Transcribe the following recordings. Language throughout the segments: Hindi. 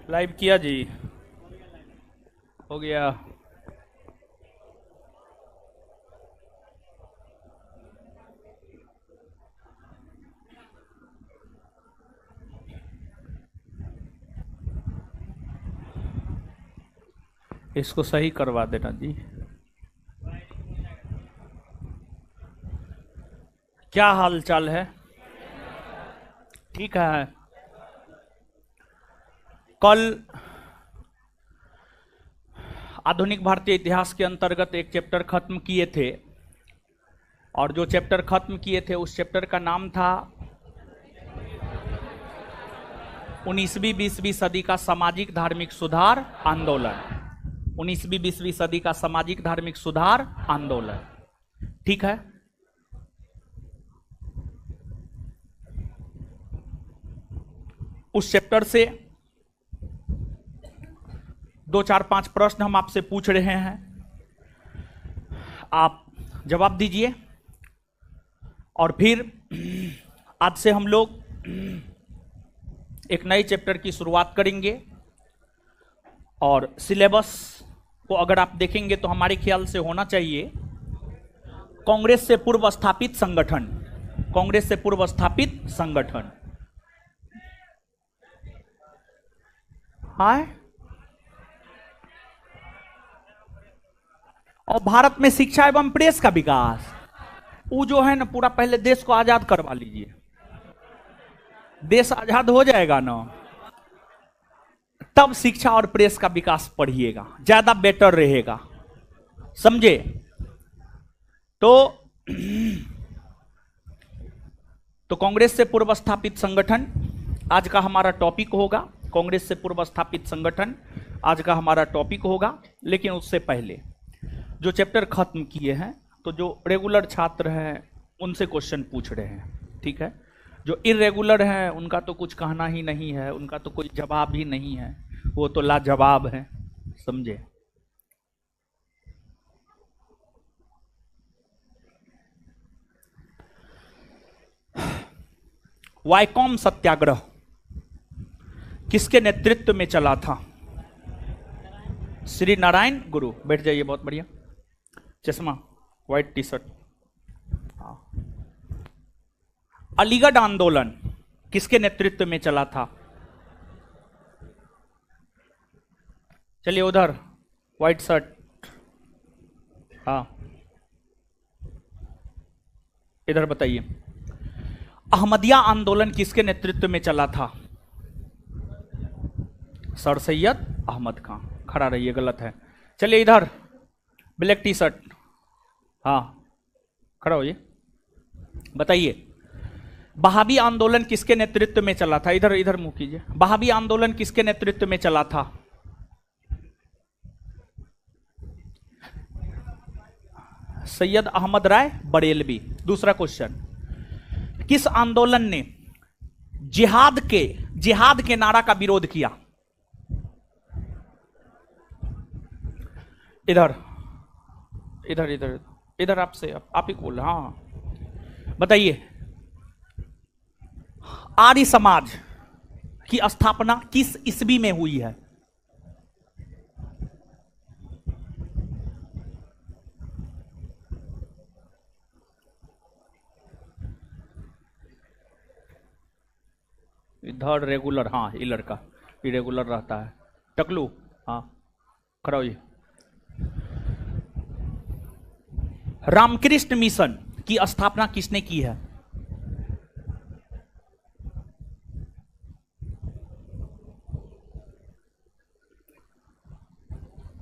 लाइव किया जी, हो गया। इसको सही करवा देना जी। क्या हाल चाल है? ठीक है। कल आधुनिक भारतीय इतिहास के अंतर्गत एक चैप्टर खत्म किए थे, और जो चैप्टर खत्म किए थे उस चैप्टर का नाम था 19वीं 20वीं सदी का सामाजिक धार्मिक सुधार आंदोलन। 19वीं 20वीं सदी का सामाजिक धार्मिक सुधार आंदोलन, ठीक है। उस चैप्टर से 2, 4, 5 प्रश्न हम आपसे पूछ रहे हैं, आप जवाब दीजिए। और फिर आज से हम लोग एक नए चैप्टर की शुरुआत करेंगे, और सिलेबस को अगर आप देखेंगे तो हमारे ख्याल से होना चाहिए कांग्रेस से पूर्व स्थापित संगठन। कांग्रेस से पूर्व स्थापित संगठन, हाँ। और भारत में शिक्षा एवं प्रेस का विकास, वो जो है ना, पूरा पहले देश को आजाद करवा लीजिए। देश आजाद हो जाएगा ना, तब शिक्षा और प्रेस का विकास पढ़िएगा, ज्यादा बेटर रहेगा, समझे। तो कांग्रेस से पूर्व स्थापित संगठन आज का हमारा टॉपिक होगा। कांग्रेस से पूर्व स्थापित संगठन आज का हमारा टॉपिक होगा। लेकिन उससे पहले जो चैप्टर खत्म किए हैं, तो जो रेगुलर छात्र हैं उनसे क्वेश्चन पूछ रहे हैं, ठीक है। जो इरेगुलर हैं उनका तो कुछ कहना ही नहीं है, उनका तो कोई जवाब ही नहीं है, वो तो लाजवाब है, समझे। वाइकॉम सत्याग्रह किसके नेतृत्व में चला था? श्री नारायण गुरु। बैठ जाइए, बहुत बढ़िया। चश्मा, व्हाइट टी शर्ट, हाँ। अलीगढ़ आंदोलन किसके नेतृत्व में चला था? चलिए उधर, व्हाइट शर्ट, हाँ, इधर बताइए। अहमदिया आंदोलन किसके नेतृत्व में चला था? सर सैयद अहमद खान। खड़ा रहिए, गलत है। चलिए इधर, ब्लैक टी शर्ट, हाँ, खड़ा होइए, बताइए। बहावी आंदोलन किसके नेतृत्व में चला था? इधर इधर मुंह कीजिए। बहावी आंदोलन किसके नेतृत्व में चला था? सैयद अहमद राय बरेलवी। दूसरा क्वेश्चन, किस आंदोलन ने जिहाद के नारा का विरोध किया? इधर इधर इधर इधर, आपसे आप ही बोल, हाँ, बताइए। आर्य समाज की स्थापना किस ईस्वी में हुई है? इधर रेगुलर, हाँ, ये लड़का इरेगुलर रहता है। टकलू, हाँ, खड़ा होइए। रामकृष्ण मिशन की स्थापना किसने की है?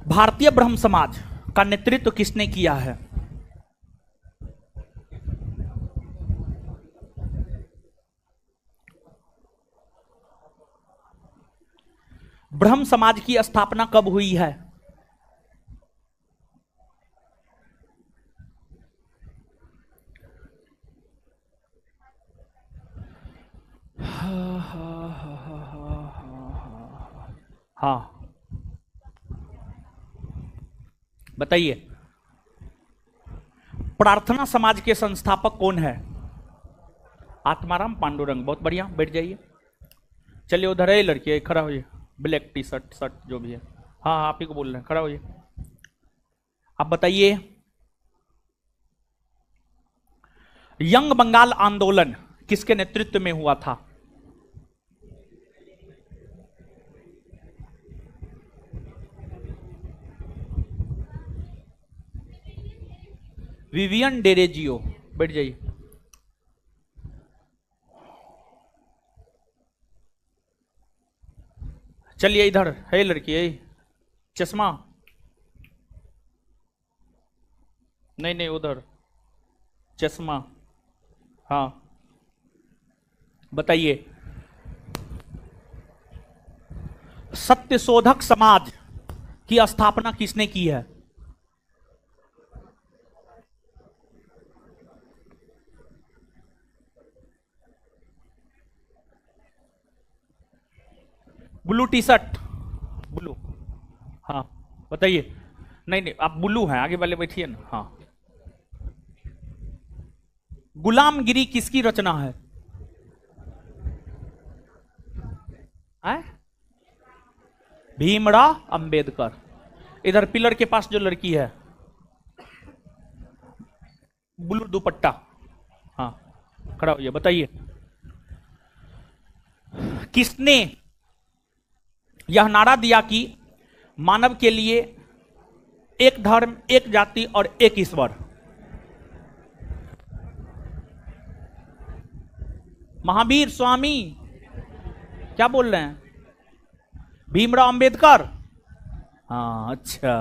भारतीय ब्रह्म समाज का नेतृत्व किसने किया है? ब्रह्म समाज की स्थापना कब हुई है? हाँ, बताइए। प्रार्थना समाज के संस्थापक कौन है? आत्माराम पांडुरंग। बहुत बढ़िया, बैठ जाइए। चलिए उधर है लड़की, खड़ा होइए, ब्लैक टी शर्ट शर्ट जो भी है। हाँ आप ही को बोल रहे हैं, खड़ा होइए। अब बताइए, यंग बंगाल आंदोलन किसके नेतृत्व में हुआ था? विवियन डेरेजियो। बैठ जाइए। चलिए इधर है लड़की, है चश्मा, नहीं नहीं उधर चश्मा। हाँ बताइए, सत्यशोधक समाज की स्थापना किसने की है? Blue T shirt, blue. हाँ बताइए। नहीं नहीं आप ब्लू हैं, आगे वाले बैठिए ना। हाँ, गुलामगिरी किसकी रचना है? भीमराव अंबेडकर। इधर पिलर के पास जो लड़की है, ब्लू दुपट्टा, हाँ खड़ा होइए। बताइए, किसने यह नारा दिया कि मानव के लिए एक धर्म, एक जाति और एक ईश्वर? महावीर स्वामी। क्या बोल रहे हैं? भीमराव अंबेडकर। हाँ अच्छा।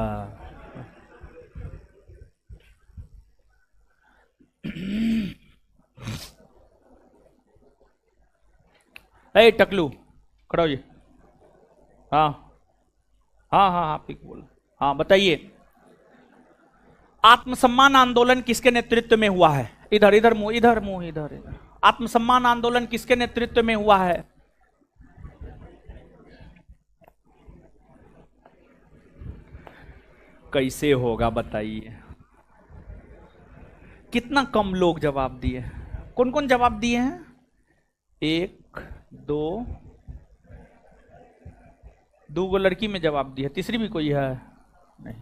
ए टकलू खड़ा होइए। हाँ हाँ हाँ आप ही बोल। हाँ बताइए, आत्मसम्मान आंदोलन किसके नेतृत्व में हुआ है? इधर इधर मुंह, इधर मुंह, इधर इधर। आत्मसम्मान आंदोलन किसके नेतृत्व में हुआ है? कैसे होगा बताइए? कितना कम लोग जवाब दिए। कौन कौन जवाब दिए हैं? एक दो, दो गो लड़की में जवाब दिया, तीसरी भी कोई है? नहीं,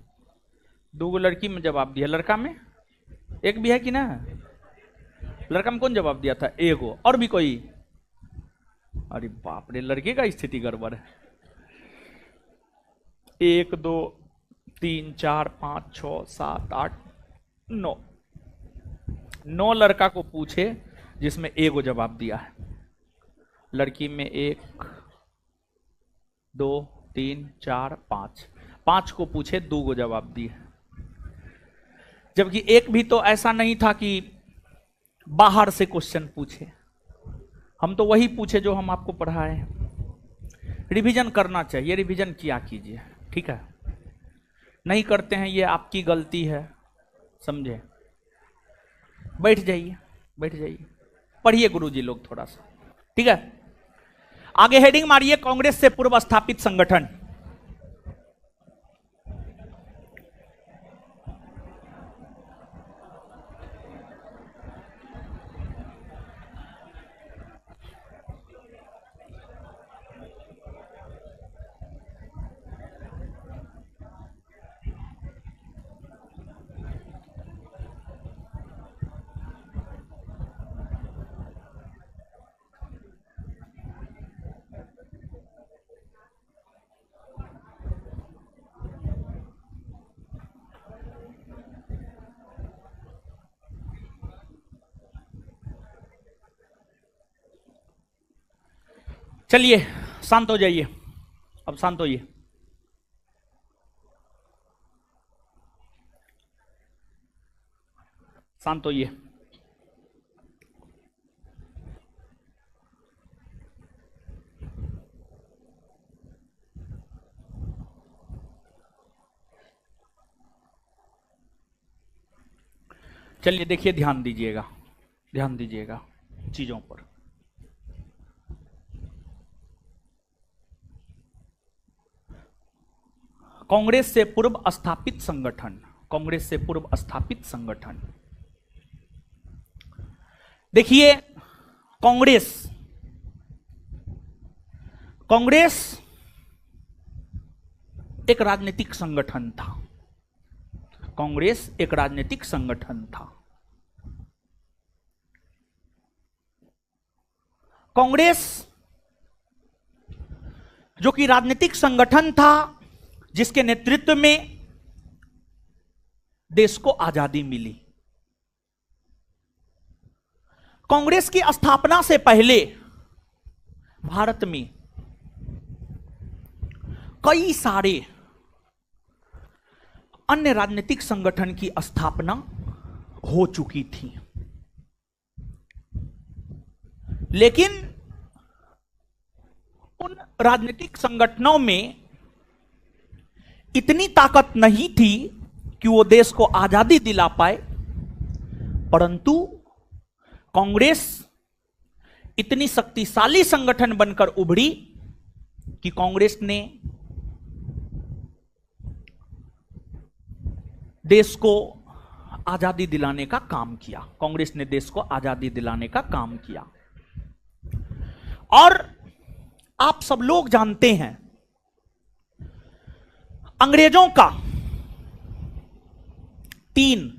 दो गो लड़की में जवाब दिया, लड़का में एक भी है कि ना? लड़का में कौन जवाब दिया था? एगो। और भी कोई? अरे बाप रे, लड़के का स्थिति गड़बड़ है। 1 2 3 4 5 6 7 8 9, 9 लड़का को पूछे जिसमें एगो जवाब दिया है। लड़की में 1 2 3 4 5, 5 को पूछे, 2 को जवाब दिए। जबकि एक भी तो ऐसा नहीं था कि बाहर से क्वेश्चन पूछे, हम तो वही पूछे जो हम आपको पढ़ाए। रिवीजन करना चाहिए, रिवीजन किया कीजिए, ठीक है? नहीं करते हैं ये आपकी गलती है, समझे? बैठ जाइए, बैठ जाइए, पढ़िए गुरुजी लोग थोड़ा सा, ठीक है? आगे हेडिंग मारिए, कांग्रेस से पूर्व स्थापित संगठन। चलिए शांत हो जाइए, अब शांत होइए। शांत होइए। चलिए देखिए, ध्यान दीजिएगा, ध्यान दीजिएगा चीजों पर। कांग्रेस से पूर्व स्थापित संगठन, कांग्रेस से पूर्व स्थापित संगठन। देखिए, कांग्रेस, कांग्रेस एक राजनीतिक संगठन था। कांग्रेस एक राजनीतिक संगठन था। कांग्रेस जो कि राजनीतिक संगठन था, जिसके नेतृत्व में देश को आजादी मिली। कांग्रेस की स्थापना से पहले भारत में कई सारे अन्य राजनीतिक संगठन की स्थापना हो चुकी थी, लेकिन उन राजनीतिक संगठनों में इतनी ताकत नहीं थी कि वो देश को आजादी दिला पाए। परंतु कांग्रेस इतनी शक्तिशाली संगठन बनकर उभरी कि कांग्रेस ने देश को आजादी दिलाने का काम किया। कांग्रेस ने देश को आजादी दिलाने का काम किया। और आप सब लोग जानते हैं, अंग्रेजों का 3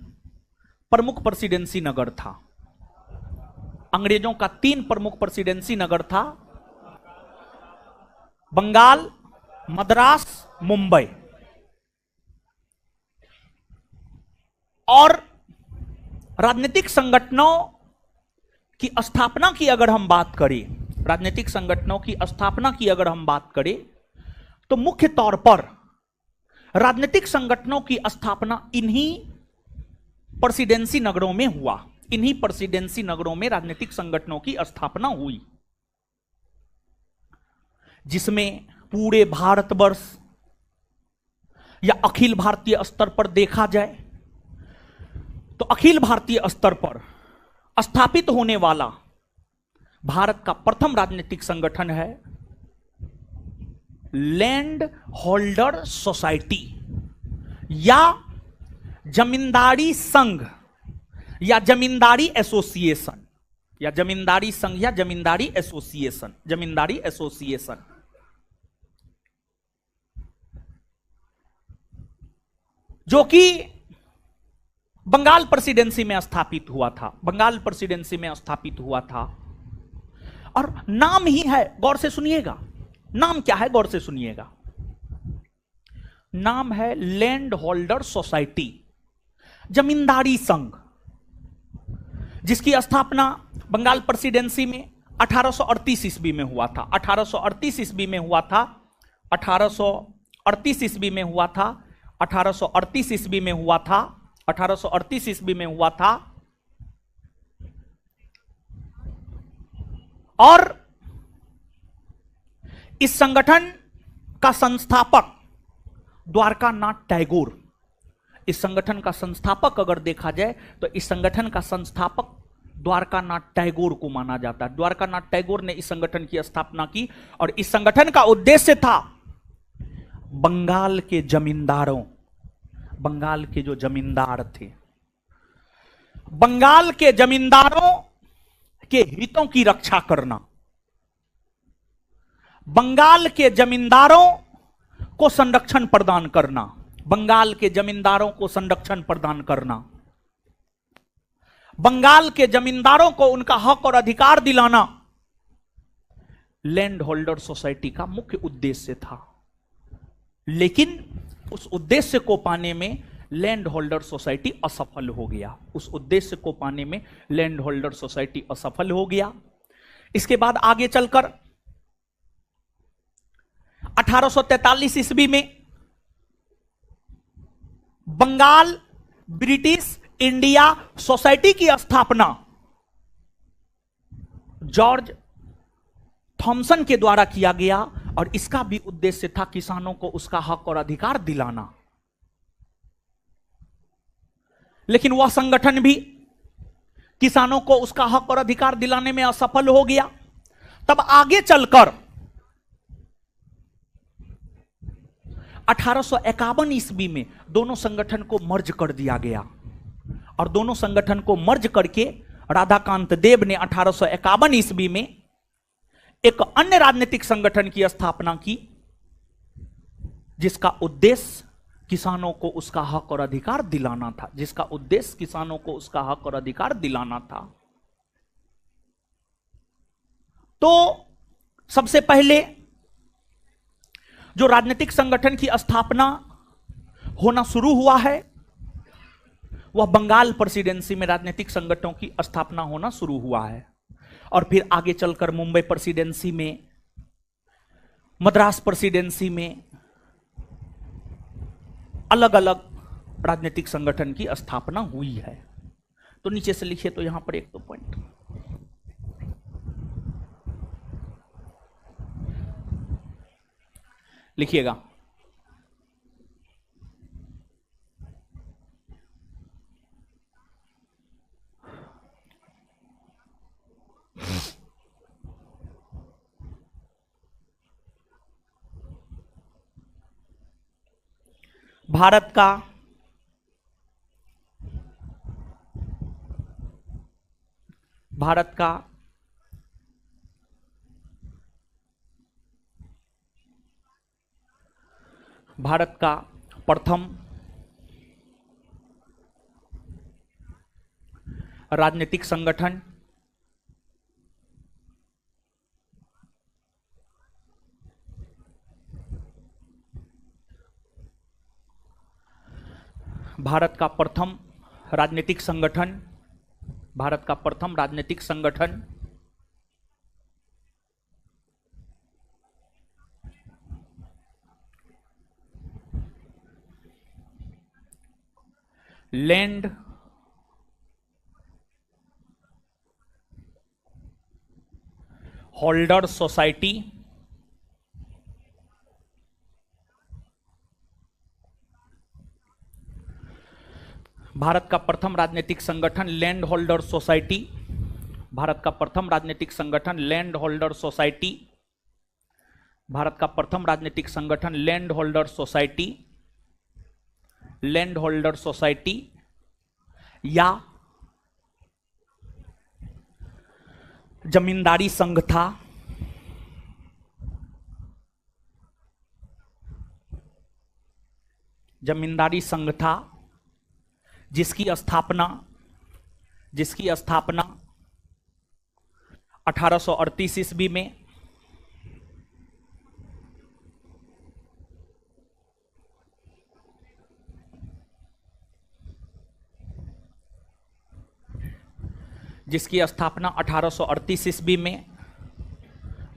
प्रमुख प्रेसिडेंसी नगर था। अंग्रेजों का 3 प्रमुख प्रेसिडेंसी नगर था। बंगाल, मद्रास, मुंबई। और राजनीतिक संगठनों की स्थापना की अगर हम बात करें, राजनीतिक संगठनों की स्थापना की अगर हम बात करें, तो मुख्य तौर पर राजनीतिक संगठनों की स्थापना इन्हीं प्रेसिडेंसी नगरों में हुआ। इन्हीं प्रेसिडेंसी नगरों में राजनीतिक संगठनों की स्थापना हुई, जिसमें पूरे भारतवर्ष या अखिल भारतीय स्तर पर देखा जाए तो अखिल भारतीय स्तर पर स्थापित होने वाला भारत का प्रथम राजनीतिक संगठन है लैंड होल्डर सोसाइटी या जमींदारी संघ या जमींदारी एसोसिएशन या जमींदारी संघ या जमींदारी एसोसिएशन। जो कि बंगाल प्रेसिडेंसी में स्थापित हुआ था। बंगाल प्रेसिडेंसी में स्थापित हुआ था। और नाम ही है, गौर से सुनिएगा, नाम क्या है, गौर से सुनिएगा। नाम है लैंड होल्डर सोसाइटी, जमींदारी संघ, जिसकी स्थापना बंगाल प्रेसिडेंसी में 1838 ईस्वी में हुआ था। 1838 ईस्वी में हुआ था। 1838 ईस्वी में हुआ था। 1838 ईस्वी में हुआ था। 1838 ईस्वी में हुआ था। और इस संगठन का संस्थापक द्वारकानाथ टैगोर, इस संगठन का संस्थापक अगर देखा जाए तो इस संगठन का संस्थापक द्वारकानाथ टैगोर को माना जाता है। द्वारकानाथ टैगोर ने इस संगठन की स्थापना की और इस संगठन का उद्देश्य था बंगाल के जमींदारों, बंगाल के जो जमींदार थे, बंगाल के जमींदारों के हितों की रक्षा करना, बंगाल के जमींदारों को संरक्षण प्रदान करना, बंगाल के जमींदारों को संरक्षण प्रदान करना, बंगाल के जमींदारों को उनका हक और अधिकार दिलाना लैंड होल्डर सोसाइटी का मुख्य उद्देश्य था। लेकिन उस उद्देश्य को पाने में लैंड होल्डर सोसाइटी असफल हो गया। उस उद्देश्य को पाने में लैंड होल्डर सोसाइटी असफल हो गया। इसके बाद आगे चलकर 1843 ईस्वी में बंगाल ब्रिटिश इंडिया सोसाइटी की स्थापना जॉर्ज थॉमसन के द्वारा किया गया और इसका भी उद्देश्य था किसानों को उसका हक और अधिकार दिलाना। लेकिन वह संगठन भी किसानों को उसका हक और अधिकार दिलाने में असफल हो गया। तब आगे चलकर 1851 ईस्वी में दोनों संगठन को मर्ज कर दिया गया और दोनों संगठन को मर्ज करके राधाकांत देव ने 1851 ईस्वी में एक अन्य राजनीतिक संगठन की स्थापना की जिसका उद्देश्य किसानों को उसका हक और अधिकार दिलाना था, जिसका उद्देश्य किसानों को उसका हक और अधिकार दिलाना था। तो सबसे पहले जो राजनीतिक संगठन की स्थापना होना शुरू हुआ है वह बंगाल प्रेसिडेंसी में राजनीतिक संगठनों की स्थापना होना शुरू हुआ है, और फिर आगे चलकर मुंबई प्रेसिडेंसी में, मद्रास प्रेसिडेंसी में अलग अलग राजनीतिक संगठन की स्थापना हुई है। तो नीचे से लिखिए तो यहां पर एक दो पॉइंट लिखिएगा। भारत का भारत का भारत का प्रथम राजनीतिक संगठन भारत का प्रथम राजनीतिक संगठन भारत का प्रथम राजनीतिक संगठन लैंड होल्डर सोसाइटी भारत का प्रथम राजनीतिक संगठन लैंड होल्डर सोसाइटी भारत का प्रथम राजनीतिक संगठन लैंड होल्डर सोसाइटी भारत का प्रथम राजनीतिक संगठन लैंड होल्डर सोसाइटी या जमींदारी संघ था। जमींदारी संघ था जिसकी स्थापना 1838 ईस्वी में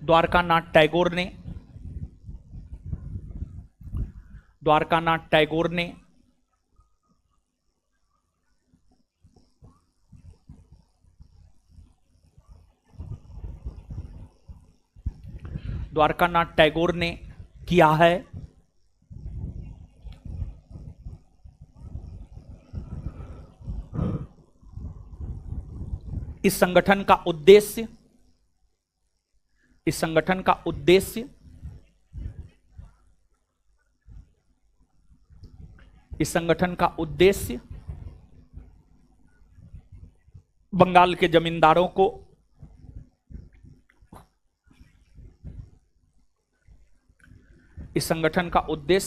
द्वारकानाथ टैगोर ने किया है। इस संगठन का उद्देश्य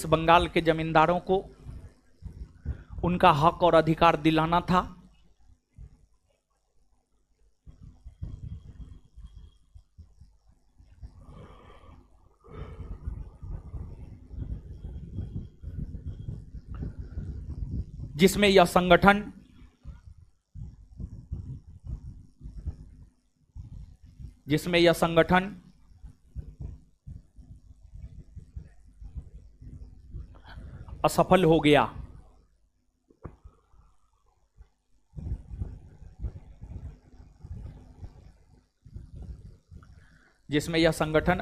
बंगाल के जमींदारों को उनका हक और अधिकार दिलाना था। जिसमें यह संगठन असफल हो गया। जिसमें यह संगठन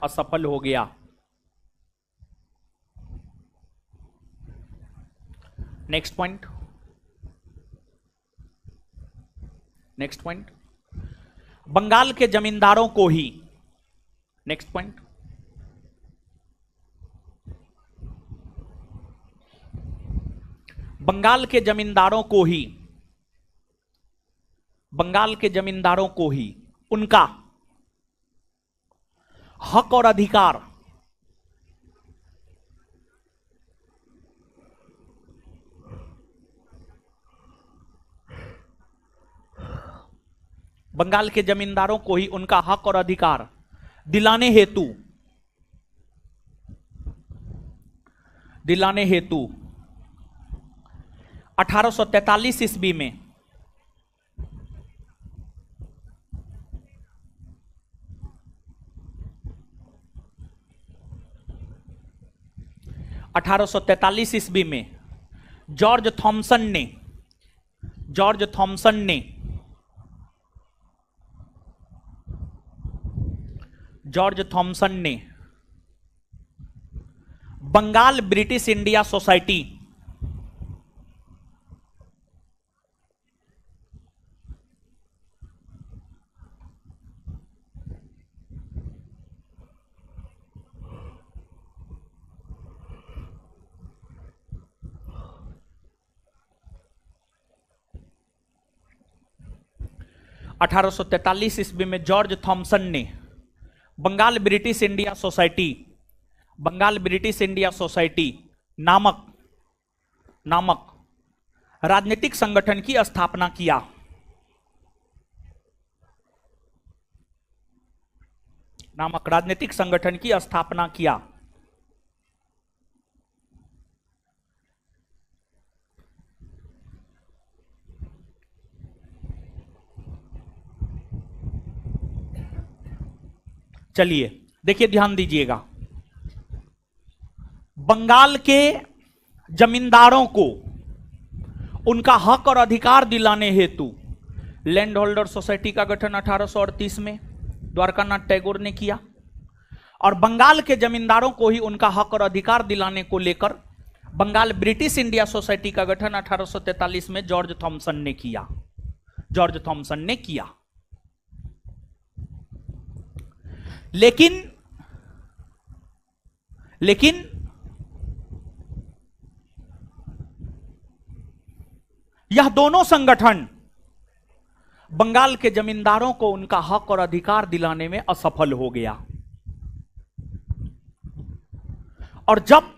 असफल हो गया। नेक्स्ट पॉइंट बंगाल के जमींदारों को ही बंगाल के जमींदारों को ही उनका हक और अधिकार बंगाल के जमींदारों को ही उनका हक और अधिकार दिलाने हेतु 1843 ईस्वी में जॉर्ज थॉमसन ने बंगाल ब्रिटिश इंडिया सोसाइटी ईस्वी में जॉर्ज थॉमसन ने बंगाल ब्रिटिश इंडिया सोसाइटी नामक राजनीतिक संगठन की स्थापना किया। चलिए देखिए, ध्यान दीजिएगा। बंगाल के जमींदारों को उनका हक और अधिकार दिलाने हेतु लैंड होल्डर सोसाइटी का गठन 1838 में द्वारकानाथ टैगोर ने किया, और बंगाल के जमींदारों को ही उनका हक और अधिकार दिलाने को लेकर बंगाल ब्रिटिश इंडिया सोसाइटी का गठन 1843 में जॉर्ज थॉमसन ने किया। लेकिन यह दोनों संगठन बंगाल के जमींदारों को उनका हक और अधिकार दिलाने में असफल हो गया, और जब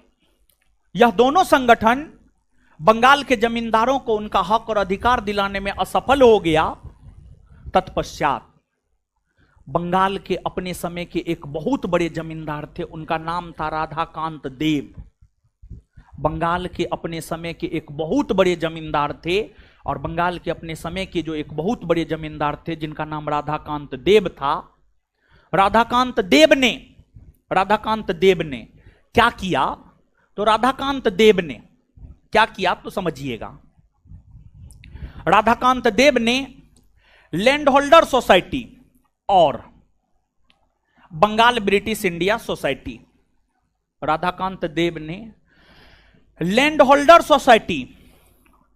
यह दोनों संगठन बंगाल के जमींदारों को उनका हक और अधिकार दिलाने में असफल हो गया, तत्पश्चात बंगाल के अपने समय के एक बहुत बड़े जमींदार थे, उनका नाम था राधाकांत देव। बंगाल के अपने समय के एक बहुत बड़े जमींदार थे, और बंगाल के अपने समय के जो एक बहुत बड़े जमींदार थे जिनका नाम राधाकांत देव था, राधाकांत देव ने क्या किया? तो राधाकांत देव ने क्या किया तो समझिएगा। राधाकांत देव ने लैंड होल्डर सोसाइटी और Bengal British India society, Radhakant Dev ने लैंड होल्डर सोसाइटी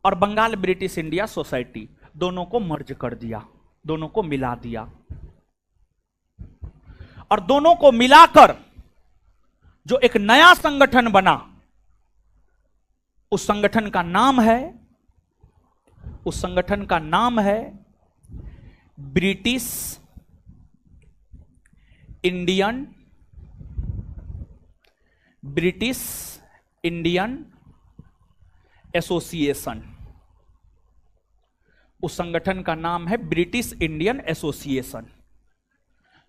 और बंगाल ब्रिटिश इंडिया सोसाइटी दोनों को मर्ज कर दिया, दोनों को मिला दिया, और दोनों को मिलाकर जो एक नया संगठन बना, उस संगठन का नाम है ब्रिटिश इंडियन एसोसिएशन। उस संगठन का नाम है ब्रिटिश इंडियन एसोसिएशन,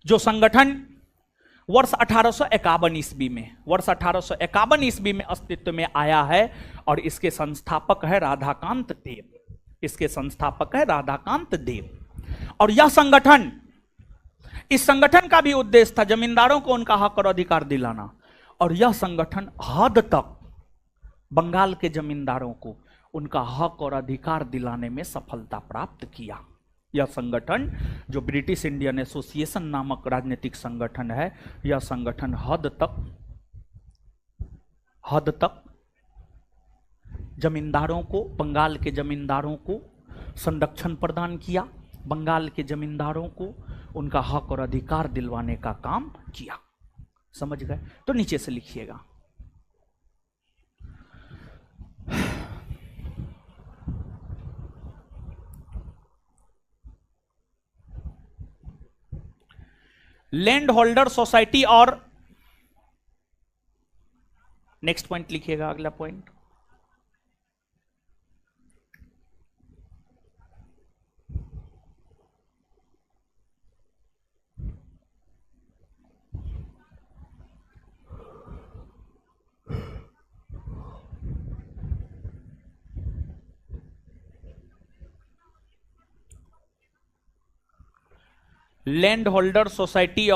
जो संगठन वर्ष 1851 ईस्वी में अस्तित्व में आया है, और इसके संस्थापक है राधाकांत देव। और यह संगठन, इस संगठन का भी उद्देश्य था जमींदारों को उनका हक और अधिकार दिलाना, और यह संगठन हद तक बंगाल के जमींदारों को उनका हक और अधिकार दिलाने में सफलता प्राप्त किया। यह संगठन जो ब्रिटिश इंडियन एसोसिएशन नामक राजनीतिक संगठन है, यह संगठन हद तक जमींदारों को, बंगाल के जमींदारों को संरक्षण प्रदान किया, बंगाल के जमींदारों को उनका हक और अधिकार दिलवाने का काम किया। समझ गए? तो नीचे से लिखिएगा। लैंड होल्डर सोसाइटी और नेक्स्ट पॉइंट लिखिएगा, अगला पॉइंट। लैंड होल्डर सोसाइटी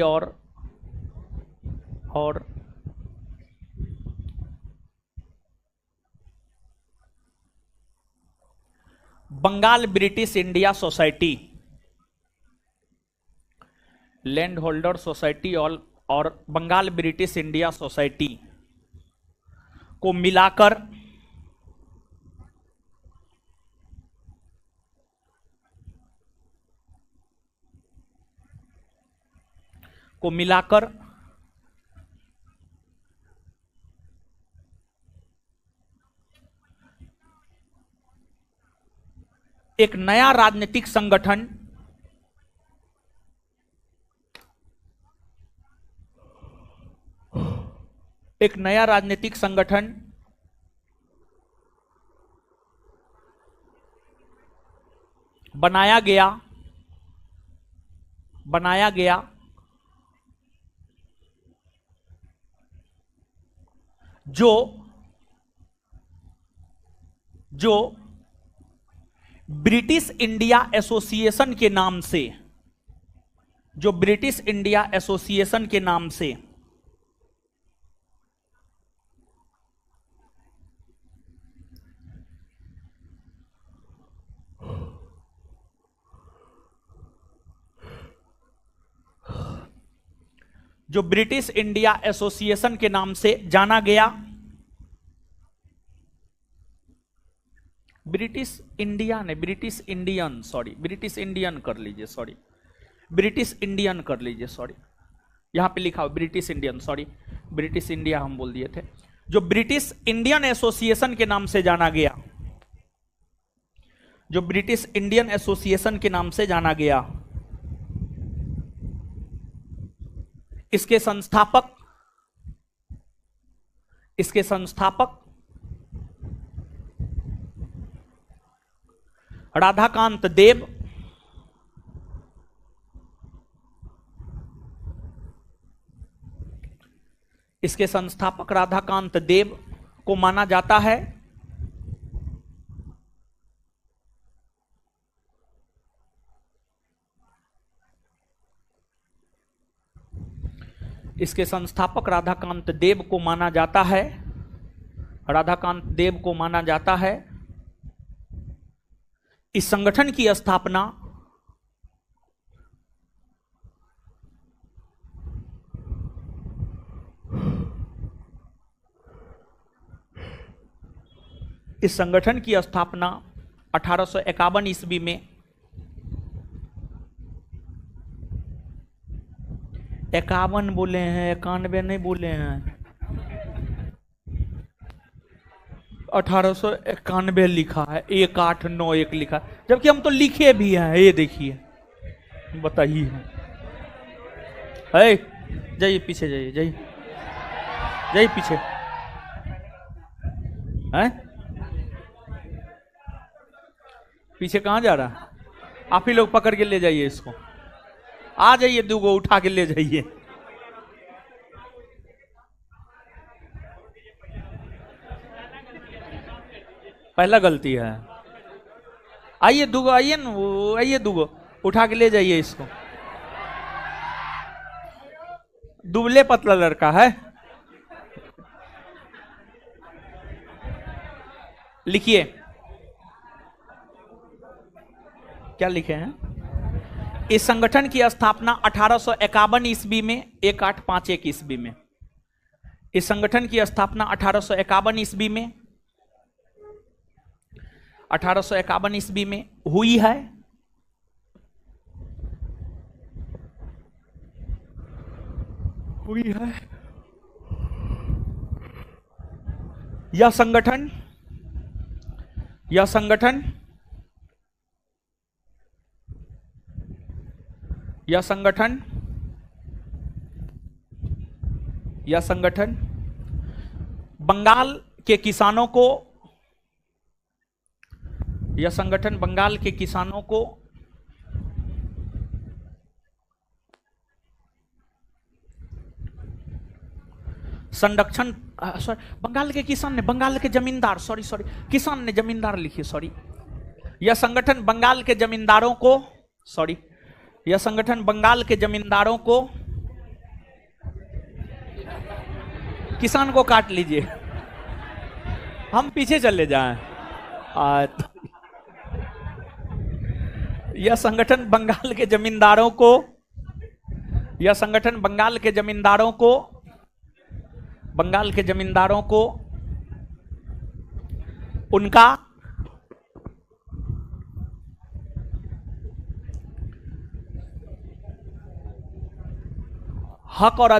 और Bengal British India society, land holder society और बंगाल ब्रिटिश इंडिया सोसाइटी को मिलाकर एक नया राजनीतिक संगठन बनाया गया जो ब्रिटिश इंडिया एसोसिएशन के नाम से जाना गया। ब्रिटिश इंडियन कर लीजिए, सॉरी यहां पे लिखा हो British Indian, sorry British India हम बोल दिए थे। जो ब्रिटिश इंडियन एसोसिएशन के नाम से जाना गया, इसके संस्थापक राधाकांत देव, को माना जाता है। इसके संस्थापक राधाकांत देव को माना जाता है। इस संगठन की स्थापना इस संगठन की स्थापना 1851 ईस्वी में 51 बोले हैं, 91 नहीं बोले हैं, 1891 लिखा है, 1891 लिखा है, जबकि हम तो लिखे भी हैं। ये देखिए, बताइए। जाइए पीछे, जाइए पीछे। हैं पीछे कहाँ जा रहा है? आप ही लोग पकड़ के ले जाइए इसको। आ जाइए, दूगो उठा के ले जाइए। पहला गलती है। आइए दूगो, आइए दूगो उठा के ले जाइए इसको। दुबले पतला लड़का है। लिखिए, क्या लिखे हैं? इस संगठन की स्थापना 1851 ईस्वी में 1851 ईस्वी में, इस संगठन की स्थापना 1851 ईस्वी में 1851 ईस्वी में हुई है। यह संगठन बंगाल के किसानों को संरक्षण, बंगाल के किसान ने, बंगाल के जमींदार, सॉरी किसान ने जमींदार लिखिए, सॉरी यह संगठन बंगाल के जमींदारों को यह संगठन बंगाल के जमींदारों को, किसान को काट लीजिए, हम पीछे चले जाएं। यह संगठन बंगाल के जमींदारों को, यह संगठन बंगाल के जमींदारों को उनका हक और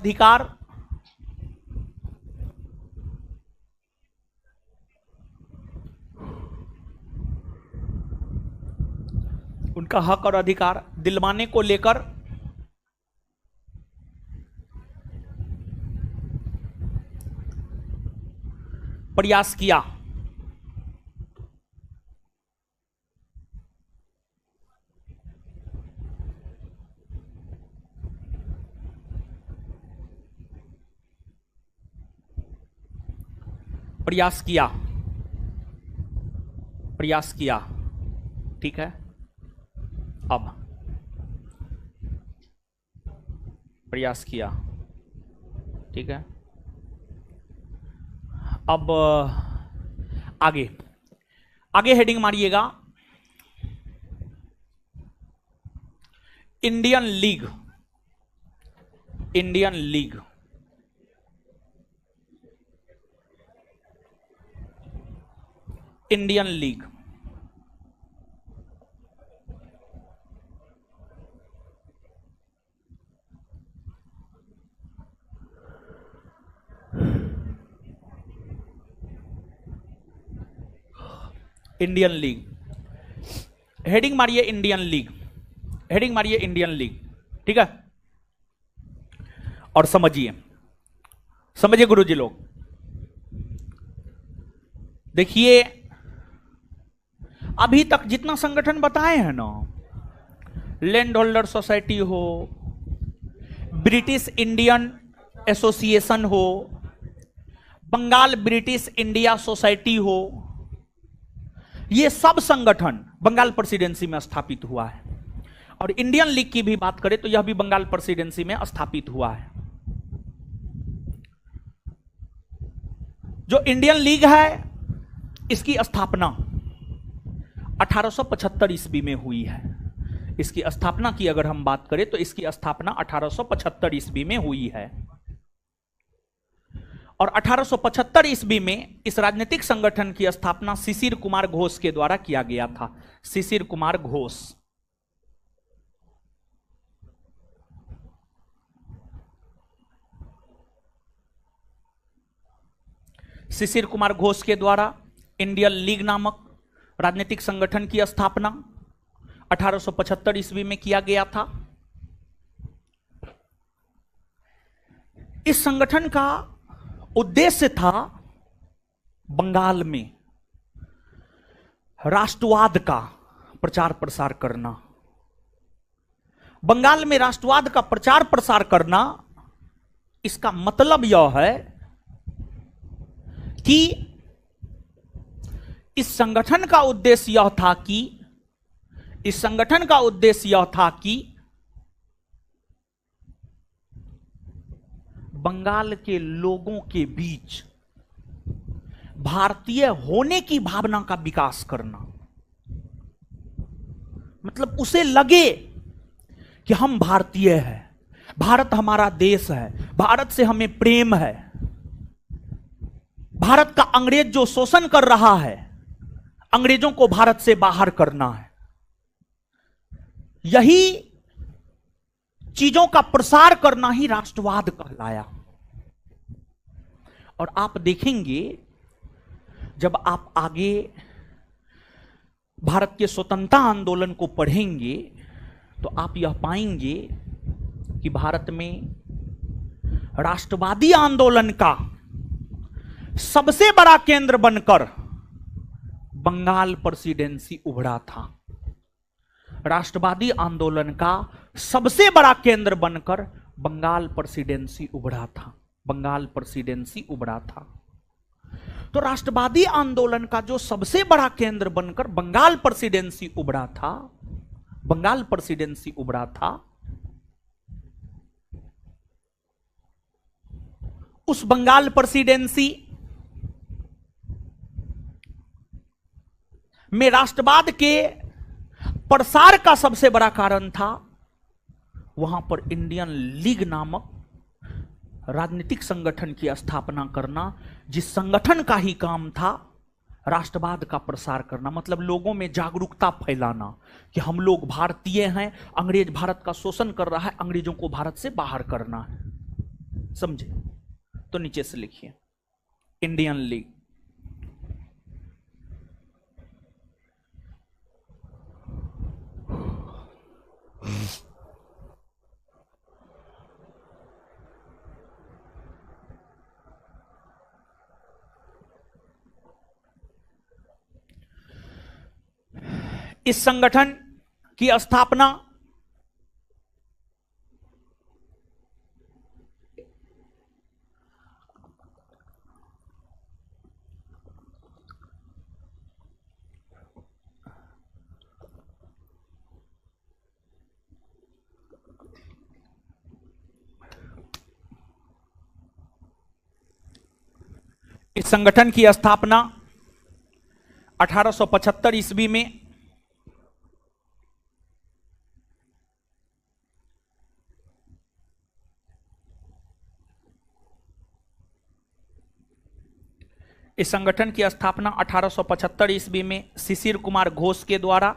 अधिकार दिलवाने को लेकर प्रयास किया। ठीक है, अब प्रयास किया, ठीक है। अब आगे हेडिंग मारिएगा, Indian league. Indian league Indian league Indian league, heading मारिए इंडियन लीग, हेडिंग मारिए इंडियन लीग, ठीक है। और समझिए गुरुजी लोग, देखिए अभी तक जितना संगठन बताए हैं ना, लैंड होल्डर सोसाइटी हो, ब्रिटिश इंडियन एसोसिएशन हो, बंगाल ब्रिटिश इंडिया सोसाइटी हो, ये सब संगठन बंगाल प्रेसिडेंसी में स्थापित हुआ है। और इंडियन लीग की भी बात करें तो यह भी बंगाल प्रेसिडेंसी में स्थापित हुआ है। जो इंडियन लीग है, इसकी स्थापना 1875 ईस्वी में हुई है। इसकी स्थापना की अगर हम बात करें तो इसकी स्थापना 1875 ईस्वी में हुई है। और 1875 ईस्वी में इस राजनीतिक संगठन की स्थापना शिशिर कुमार घोष के द्वारा किया गया था। शिशिर कुमार घोष, शिशिर कुमार घोष के द्वारा इंडियन लीग नामक राजनीतिक संगठन की स्थापना 1875 ईस्वी में किया गया था। इस संगठन का उद्देश्य था बंगाल में राष्ट्रवाद का प्रचार प्रसार करना। बंगाल में राष्ट्रवाद का प्रचार प्रसार करना, इसका मतलब यह है कि इस संगठन का उद्देश्य यह था कि बंगाल के लोगों के बीच भारतीय होने की भावना का विकास करना। मतलब उसे लगे कि हम भारतीय हैं, भारत हमारा देश है, भारत से हमें प्रेम है, भारत का अंग्रेज जो शोषण कर रहा है, अंग्रेजों को भारत से बाहर करना है। यही चीजों का प्रसार करना ही राष्ट्रवाद कहलाया। और आप देखेंगे, जब आप आगे भारत के स्वतंत्रता आंदोलन को पढ़ेंगे तो आप यह पाएंगे कि भारत में राष्ट्रवादी आंदोलन का सबसे बड़ा केंद्र बनकर बंगाल प्रेसिडेंसी उभरा था। राष्ट्रवादी आंदोलन का सबसे बड़ा केंद्र बनकर बंगाल प्रेसिडेंसी उभरा था। तो राष्ट्रवादी आंदोलन का जो सबसे बड़ा केंद्र बनकर बंगाल प्रेसिडेंसी उभरा था, बंगाल प्रेसिडेंसी उभरा था, उस बंगाल प्रेसिडेंसी में राष्ट्रवाद के प्रसार का सबसे बड़ा कारण था वहां पर इंडियन लीग नामक राजनीतिक संगठन की स्थापना करना, जिस संगठन का ही काम था राष्ट्रवाद का प्रसार करना, मतलब लोगों में जागरूकता फैलाना कि हम लोग भारतीय हैं, अंग्रेज भारत का शोषण कर रहा है, अंग्रेजों को भारत से बाहर करना है। समझे? तो नीचे से लिखिए इंडियन लीग। इस संगठन की स्थापना इस संगठन की स्थापना 1875 ईस्वी में इस संगठन की स्थापना 1875 ईस्वी में शिशिर कुमार घोष के द्वारा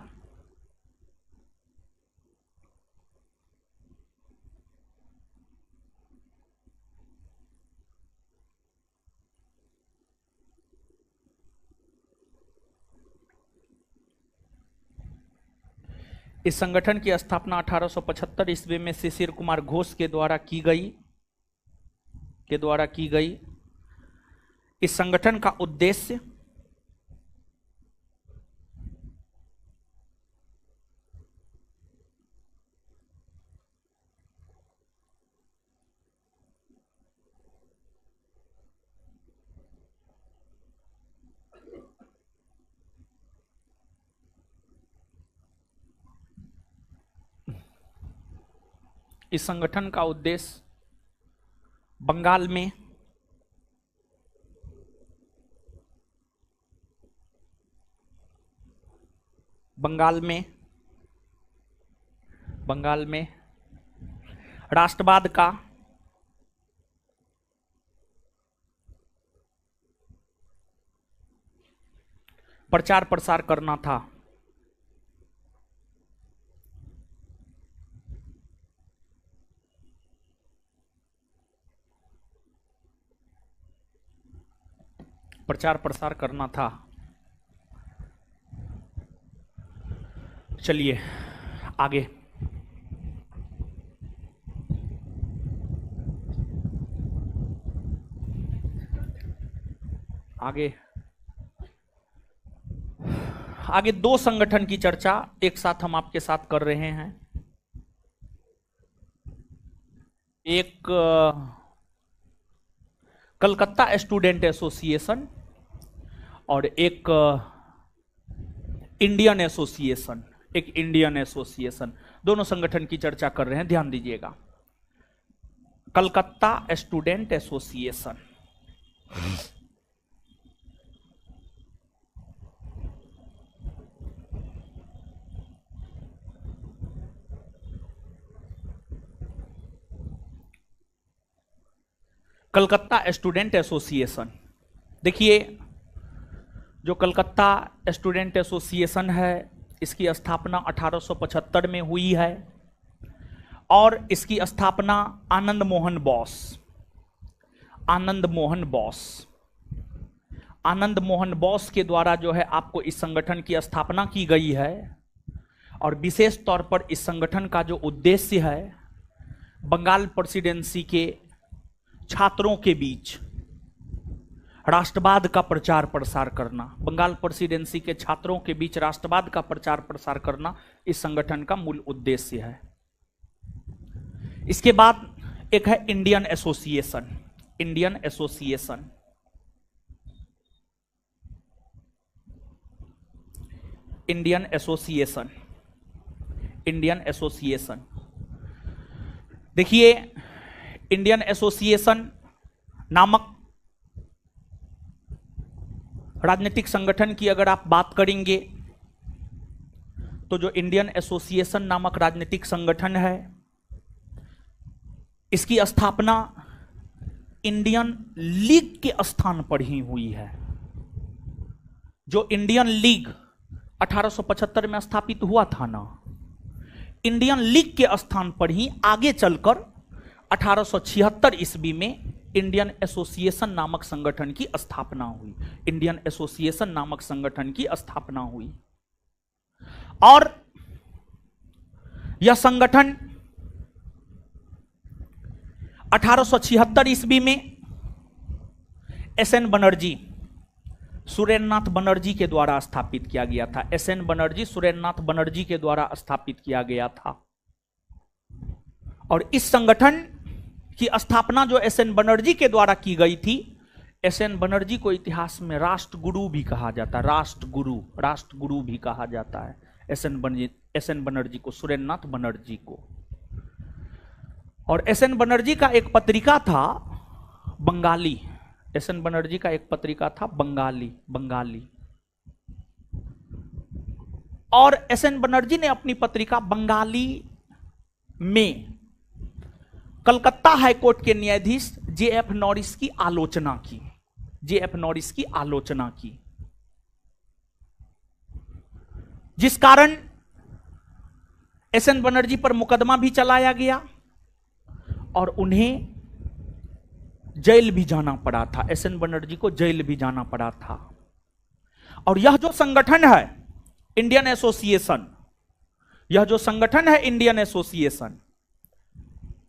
इस संगठन की स्थापना 1875 ईस्वी में शिशिर कुमार घोष के द्वारा की गई। इस संगठन का उद्देश्य बंगाल में राष्ट्रवाद का प्रचार प्रसार करना था। चलिए आगे। आगे दो संगठन की चर्चा एक साथ हम आपके साथ कर रहे हैं। एक कलकत्ता स्टूडेंट एसोसिएशन और एक इंडियन एसोसिएशन, दोनों संगठन की चर्चा कर रहे हैं, ध्यान दीजिएगा। Calcutta student association, Calcutta student association, देखिए जो कलकत्ता स्टूडेंट एसोसिएशन है इसकी स्थापना 1875 में हुई है और इसकी स्थापना आनंद मोहन बोस के द्वारा जो है आपको इस संगठन की स्थापना की गई है। और विशेष तौर पर इस संगठन का जो उद्देश्य है बंगाल प्रेसिडेंसी के छात्रों के बीच राष्ट्रवाद का प्रचार प्रसार करना, बंगाल प्रेसिडेंसी के छात्रों के बीच राष्ट्रवाद का प्रचार प्रसार करना इस संगठन का मूल उद्देश्य है। इसके बाद एक है Indian association. Indian association. Indian association, देखिए इंडियन एसोसिएशन नामक राजनीतिक संगठन की अगर आप बात करेंगे तो जो इंडियन एसोसिएशन नामक राजनीतिक संगठन है, इसकी स्थापना इंडियन लीग के स्थान पर ही हुई है। जो इंडियन लीग 1875 में स्थापित हुआ था ना, इंडियन लीग के स्थान पर ही आगे चलकर 1876 ईस्वी में इंडियन एसोसिएशन नामक संगठन की स्थापना हुई। इंडियन एसोसिएशन नामक संगठन की स्थापना हुई और यह संगठन 1876 ईस्वी में एसएन बनर्जी, सुरेंद्रनाथ बनर्जी के द्वारा स्थापित किया गया था। एसएन बनर्जी, सुरेंद्रनाथ बनर्जी के द्वारा स्थापित किया गया था। और इस संगठन की स्थापना जो एसएन बनर्जी के द्वारा की गई थी, एसएन बनर्जी को इतिहास में राष्ट्रगुरु भी कहा जाता है। राष्ट्रगुरु भी कहा जाता है एसएन बनर्जी को, सुरेंद्रनाथ बनर्जी को। और एसएन बनर्जी का एक पत्रिका था बंगाली। एसएन बनर्जी का एक पत्रिका था बंगाली। और एसएन बनर्जी ने अपनी पत्रिका बंगाली में कलकत्ता हाईकोर्ट के न्यायाधीश जेएफ नॉरिस की आलोचना की, जिस कारण एसएन बनर्जी पर मुकदमा भी चलाया गया और उन्हें जेल भी जाना पड़ा था। एसएन बनर्जी को जेल भी जाना पड़ा था। और यह जो संगठन है इंडियन एसोसिएशन,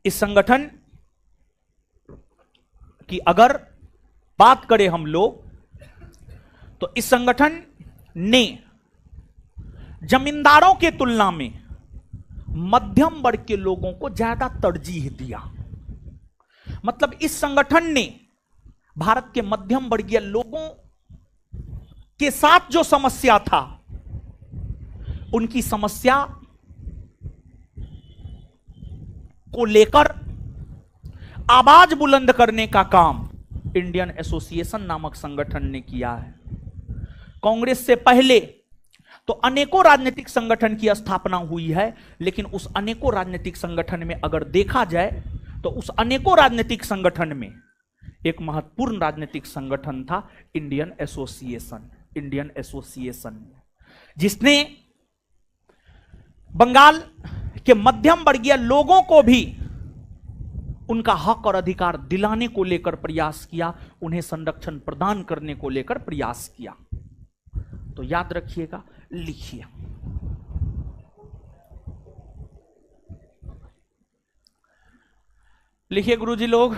इस संगठन की अगर बात करें हम लोग, तो इस संगठन ने जमींदारों के तुलना में मध्यम वर्ग के लोगों को ज्यादा तरजीह दिया। मतलब इस संगठन ने भारत के मध्यम वर्गीय लोगों के साथ जो समस्या था, उनकी समस्या को लेकर आवाज बुलंद करने का काम इंडियन एसोसिएशन नामक संगठन ने किया है। कांग्रेस से पहले तो अनेकों राजनीतिक संगठन की स्थापना हुई है, लेकिन उस अनेकों राजनीतिक संगठन में अगर देखा जाए तो उस अनेकों राजनीतिक संगठन में एक महत्वपूर्ण राजनीतिक संगठन था इंडियन एसोसिएशन, जिसने बंगाल के मध्यम वर्गीय लोगों को भी उनका हक और अधिकार दिलाने को लेकर प्रयास किया, उन्हें संरक्षण प्रदान करने को लेकर प्रयास किया। तो याद रखिएगा, लिखिए गुरुजी लोग।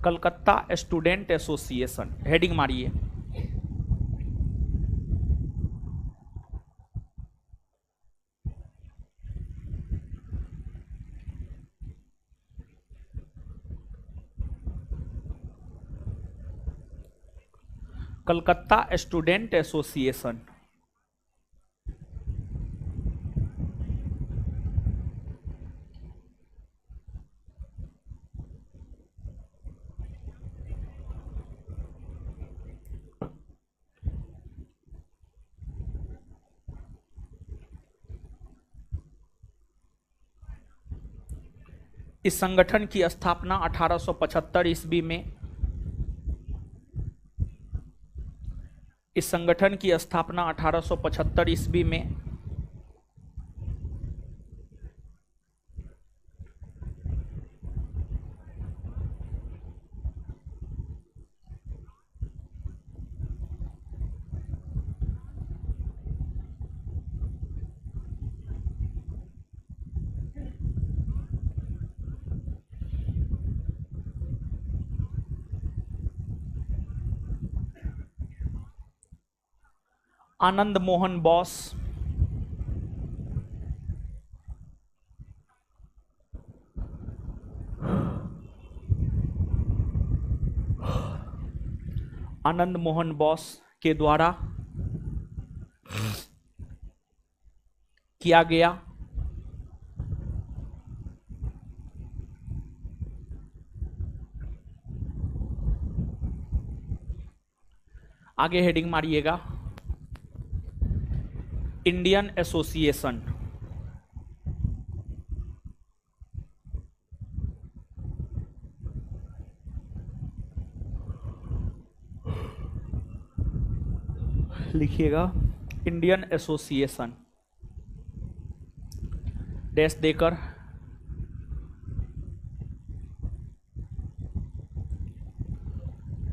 कलकत्ता स्टूडेंट एसोसिएशन, हेडिंग मारिए। Calcutta student association. इस संगठन की स्थापना 1875 ईस्वी में, इस संगठन की स्थापना 1875 ईस्वी में आनंद मोहन बोस आनंद मोहन बोस के द्वारा किया गया। आगे हेडिंग मारिएगा, इंडियन एसोसिएशन। लिखिएगा इंडियन एसोसिएशन, डैश देकर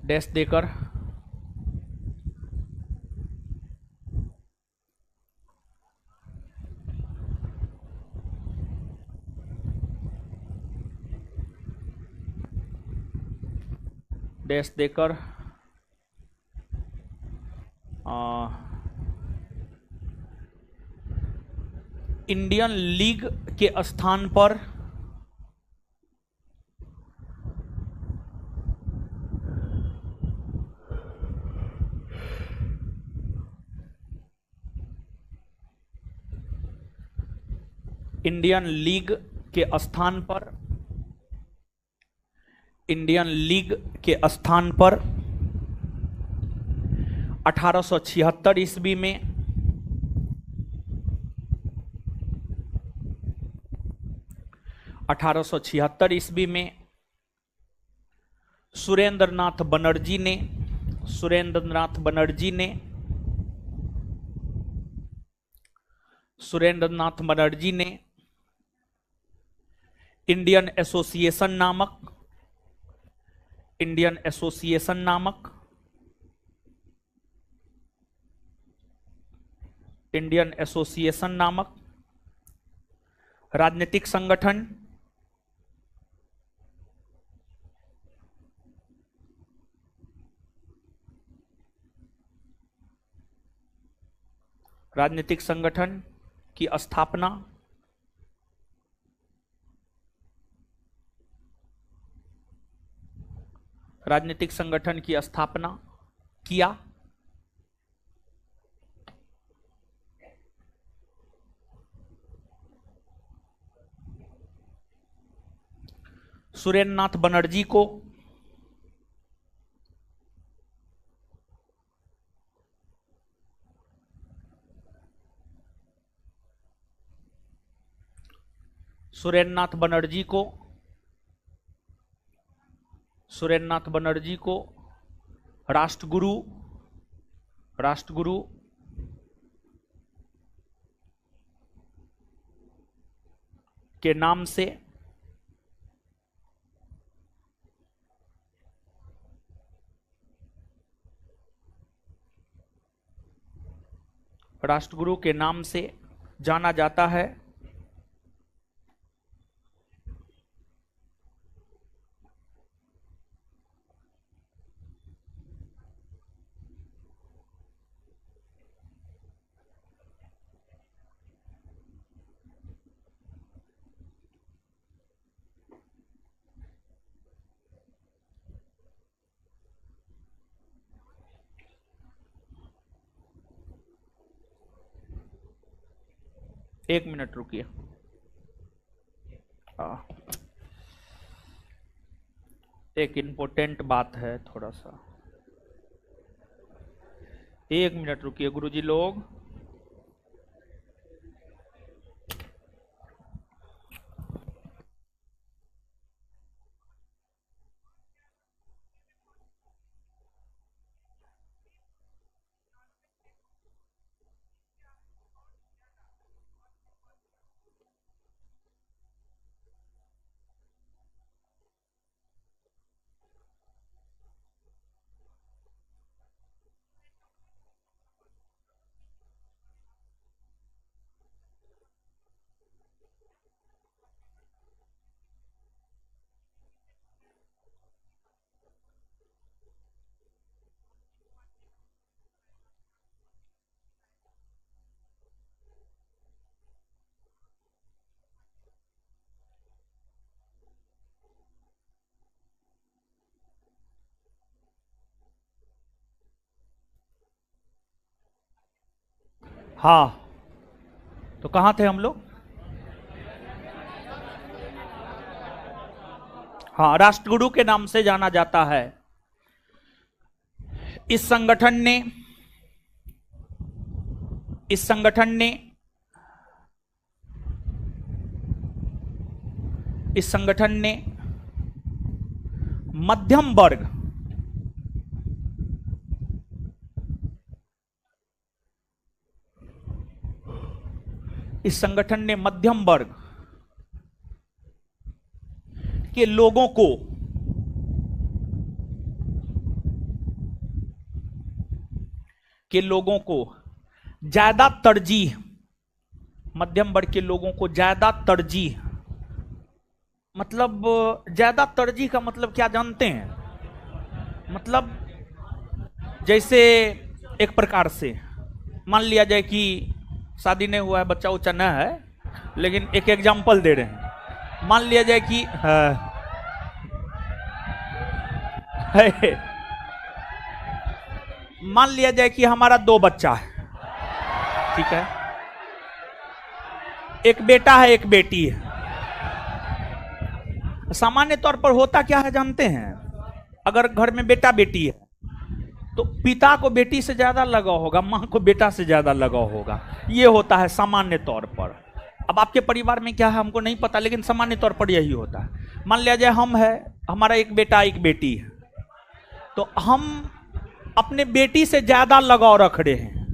डैश देकर डैश देकर इंडियन लीग के स्थान पर इंडियन लीग के स्थान पर इंडियन लीग के स्थान पर 1876 ईस्वी में सुरेंद्रनाथ बनर्जी ने इंडियन एसोसिएशन नामक राजनीतिक संगठन की स्थापना किया। सुरेंद्रनाथ बनर्जी को राष्ट्रगुरु के नाम से जाना जाता है। एक मिनट रुकिए। एक इम्पोर्टेंट बात है, थोड़ा सा एक मिनट रुकिए गुरुजी लोग। हाँ, तो कहां थे हम लोग? हाँ, राष्ट्रगुरु के नाम से जाना जाता है। इस संगठन ने इस संगठन ने इस संगठन ने मध्यम वर्ग इस संगठन ने मध्यम वर्ग के लोगों को ज्यादा तरजीह, मध्यम वर्ग के लोगों को ज्यादा तरजीह, मतलब ज्यादा तरजीह का मतलब क्या जानते हैं? मतलब जैसे एक प्रकार से मान लिया जाए कि शादी नहीं हुआ है, बच्चा उच्चा न है, लेकिन एक एग्जाम्पल दे रहे हैं। मान लिया जाए कि मान लिया जाए कि हमारा 2 बच्चा है, ठीक है, एक बेटा है एक बेटी है। सामान्य तौर पर होता क्या है जानते हैं? अगर घर में बेटा बेटी है तो पिता को बेटी से ज्यादा लगाव होगा, मां को बेटा से ज्यादा लगाव होगा। यह होता है सामान्य तौर पर। अब आपके परिवार में क्या है हमको नहीं पता, लेकिन सामान्य तौर पर यही होता है। मान लिया जाए हम है, हमारा एक बेटा एक बेटी है, तो हम अपने बेटी से ज्यादा लगाव रख रहे हैं।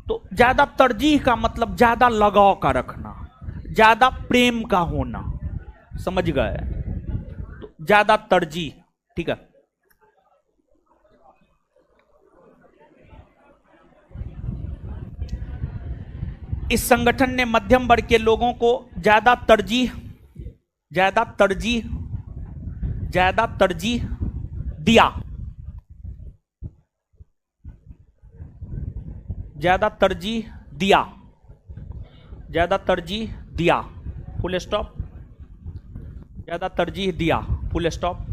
तो ज्यादा तरजीह का मतलब ज्यादा लगाव का रखना, ज्यादा प्रेम का होना, समझ गए? तो ज्यादा तरजीह, ठीक है। इस संगठन ने मध्यम वर्ग के लोगों को ज्यादा तरजीह दिया, ज्यादा तरजीह दिया, फुल स्टॉप, ज्यादा तरजीह दिया, फुल स्टॉप।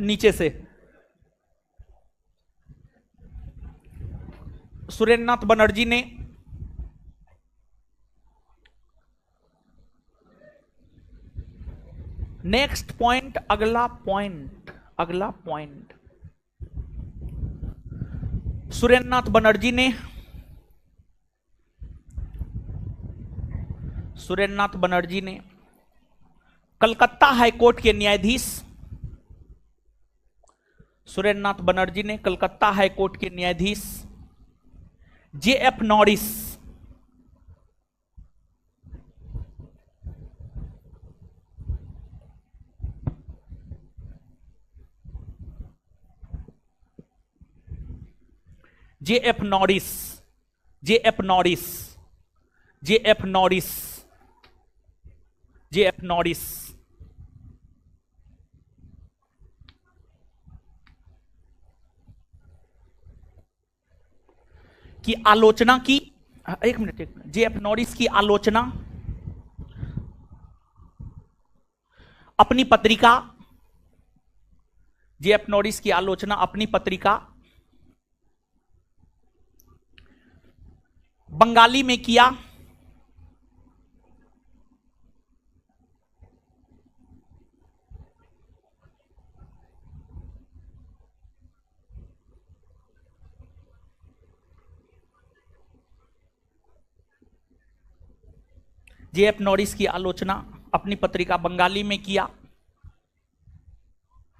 नीचे से सुरेंद्रनाथ बनर्जी ने नेक्स्ट पॉइंट, अगला पॉइंट, सुरेंद्रनाथ बनर्जी ने कलकत्ता हाईकोर्ट के न्यायाधीश, सुरेंद्रनाथ बनर्जी ने कलकत्ता हाईकोर्ट के न्यायाधीश जे.एफ. नॉरिस, की आलोचना की। एक मिनट, जे.एफ. नॉरिस की आलोचना अपनी पत्रिका, जे.एफ. नॉरिस की आलोचना अपनी पत्रिका बंगाली में किया। जे.एफ. नॉरिस की आलोचना अपनी पत्रिका बंगाली में किया,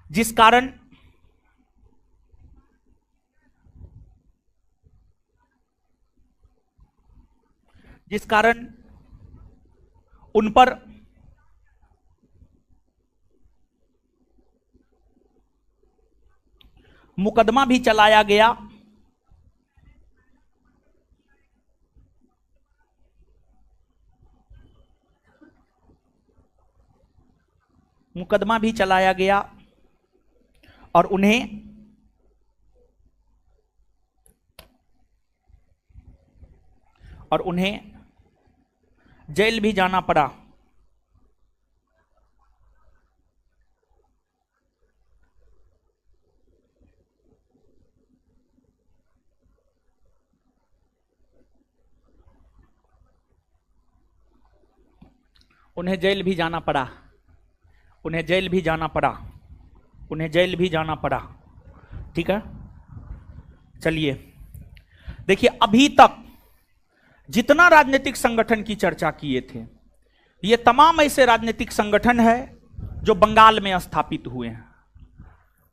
जिस कारण उन पर मुकदमा भी चलाया गया। और उन्हें जेल भी जाना पड़ा। उन्हें जेल भी जाना पड़ा, उन्हें जेल भी जाना पड़ा, उन्हें जेल भी जाना पड़ा। ठीक है, चलिए देखिए, अभी तक जितना राजनीतिक संगठन की चर्चा किए थे, ये तमाम ऐसे राजनीतिक संगठन है जो बंगाल में स्थापित हुए हैं।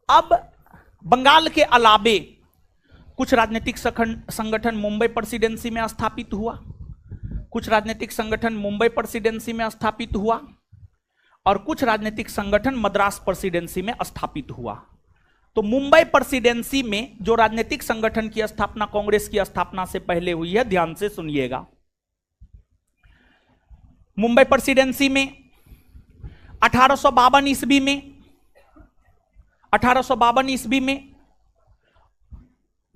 अब बंगाल के अलावे कुछ राजनीतिक संगठन मुंबई प्रेसिडेंसी में स्थापित हुआ, कुछ राजनीतिक संगठन मुंबई प्रेसिडेंसी में स्थापित हुआ, और कुछ राजनीतिक संगठन मद्रास प्रेसिडेंसी में स्थापित हुआ। तो मुंबई प्रेसिडेंसी में जो राजनीतिक संगठन की स्थापना कांग्रेस की स्थापना से पहले हुई है, ध्यान से सुनिएगा। मुंबई प्रेसिडेंसी में 1852 ईस्वी में 1852 ईस्वी में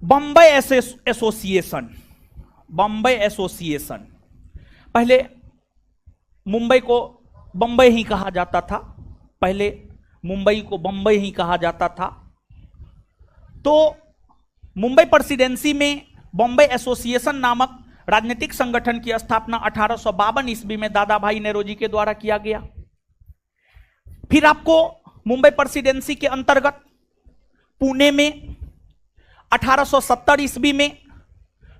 बॉम्बे एसोसिएशन, बॉम्बे एसोसिएशन, पहले मुंबई को बंबई ही कहा जाता था, पहले मुंबई को बंबई ही कहा जाता था। तो मुंबई प्रेसिडेंसी में बॉम्बे एसोसिएशन नामक राजनीतिक संगठन की स्थापना 1852 ईस्वी में दादा भाई नेरोजी के द्वारा किया गया। फिर आपको मुंबई प्रेसिडेंसी के अंतर्गत पुणे में 1870 ईस्वी में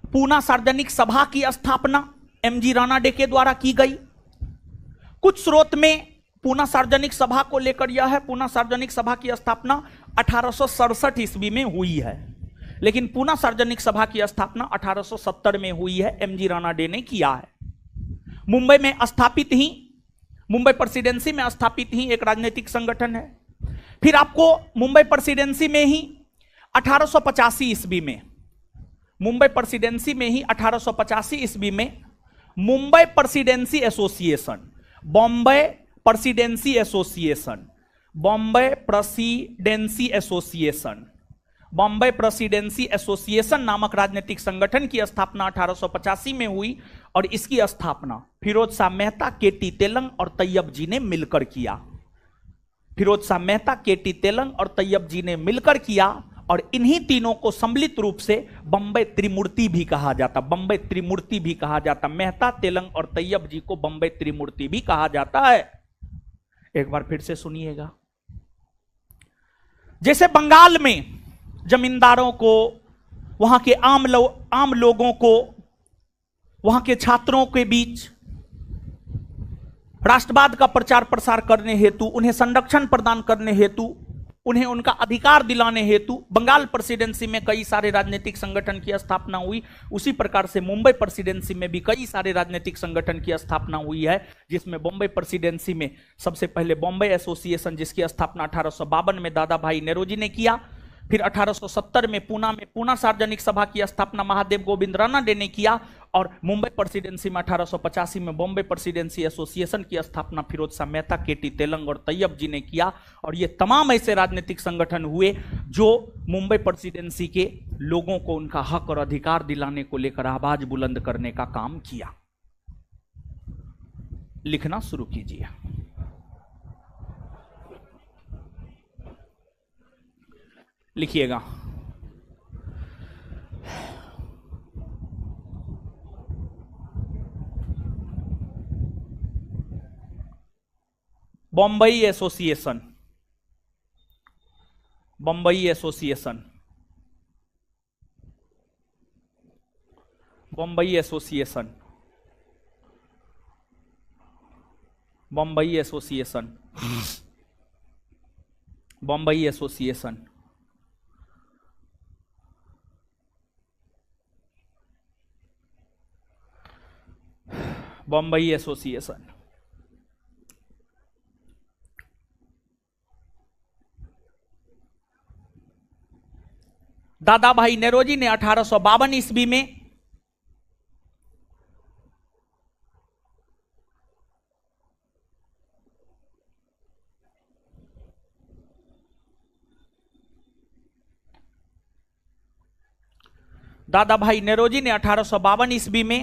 पूना सार्वजनिक सभा की स्थापना एमजी रानाडे के द्वारा की गई। कुछ स्रोत में पूना सार्वजनिक सभा को लेकर यह है, पूना सार्वजनिक सभा की स्थापना 1867 ईस्वी में हुई है, लेकिन पूना सार्वजनिक सभा की स्थापना 1870 में हुई है, एमजी रानाडे ने किया है। मुंबई में स्थापित ही, मुंबई प्रेसिडेंसी में स्थापित ही एक राजनीतिक संगठन है। फिर आपको मुंबई प्रेसिडेंसी में ही 1885 ईस्वी में, मुंबई प्रेसिडेंसी में ही 1885 ईस्वी में Mumbai presidency association, Bombay presidency association, Bombay presidency association, Bombay presidency association नामक राजनीतिक संगठन की स्थापना 1885 में हुई, और इसकी स्थापना फिरोज शाह मेहता, केटी तेलंग और तैयब जी ने मिलकर किया। फिरोज शाह मेहता, केटी तेलंग और तैयब जी ने मिलकर किया, और इन्हीं तीनों को सम्मिलित रूप से बंबई त्रिमूर्ति भी कहा जाता, बंबई त्रिमूर्ति भी कहा जाता। मेहता, तेलंग और तैयब जी को बंबई त्रिमूर्ति भी कहा जाता है। एक बार फिर से सुनिएगा। जैसे बंगाल में जमींदारों को, वहां के आम लोगों को, वहां के छात्रों के बीच राष्ट्रवाद का प्रचार प्रसार करने हेतु, उन्हें संरक्षण प्रदान करने हेतु, उन्हें उनका अधिकार दिलाने हेतु बंगाल प्रेसिडेंसी में कई सारे राजनीतिक संगठन की स्थापना हुई। उसी प्रकार से मुंबई प्रेसिडेंसी में भी कई सारे राजनीतिक संगठन की स्थापना हुई है, जिसमें बॉम्बे प्रेसिडेंसी में सबसे पहले बॉम्बे एसोसिएशन, जिसकी स्थापना 1852 में दादा भाई नेरोजी ने किया। फिर 1870 में पूना सार्वजनिक सभा की स्थापना महादेव गोविंद रानाडे ने किया, और मुंबई प्रेसिडेंसी में 1885 में बॉम्बे प्रेसिडेंसी एसोसिएशन की स्थापना फिरोज शाह मेहता, केटी तेलंग और तैयब जी ने किया। और ये तमाम ऐसे राजनीतिक संगठन हुए जो मुंबई प्रेसिडेंसी के लोगों को उनका हक और अधिकार दिलाने को लेकर आवाज बुलंद करने का काम किया। लिखना शुरू कीजिए। लिखिएगा। Bommai association, Bommai association, Bommai association, Bommai association, Bommai association, Bommai association. दादा भाई नेरोजी ने 1852 ईस्वी में दादा भाई नेरोजी ने 1852 ईस्वी में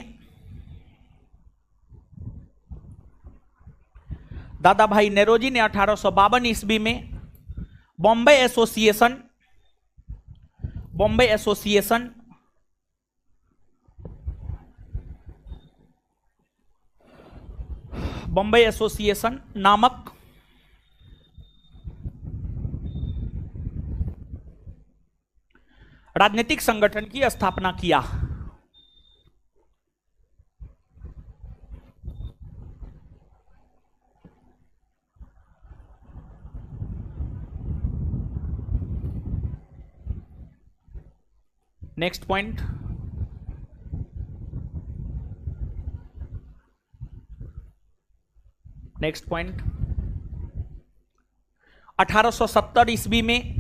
दादा भाई नेरोजी ने 1852 ईस्वी में Bombay association, Bombay association, Bombay association नामक राजनीतिक संगठन की स्थापना किया? नेक्स्ट पॉइंट, नेक्स्ट पॉइंट, 1870 ईस्वी में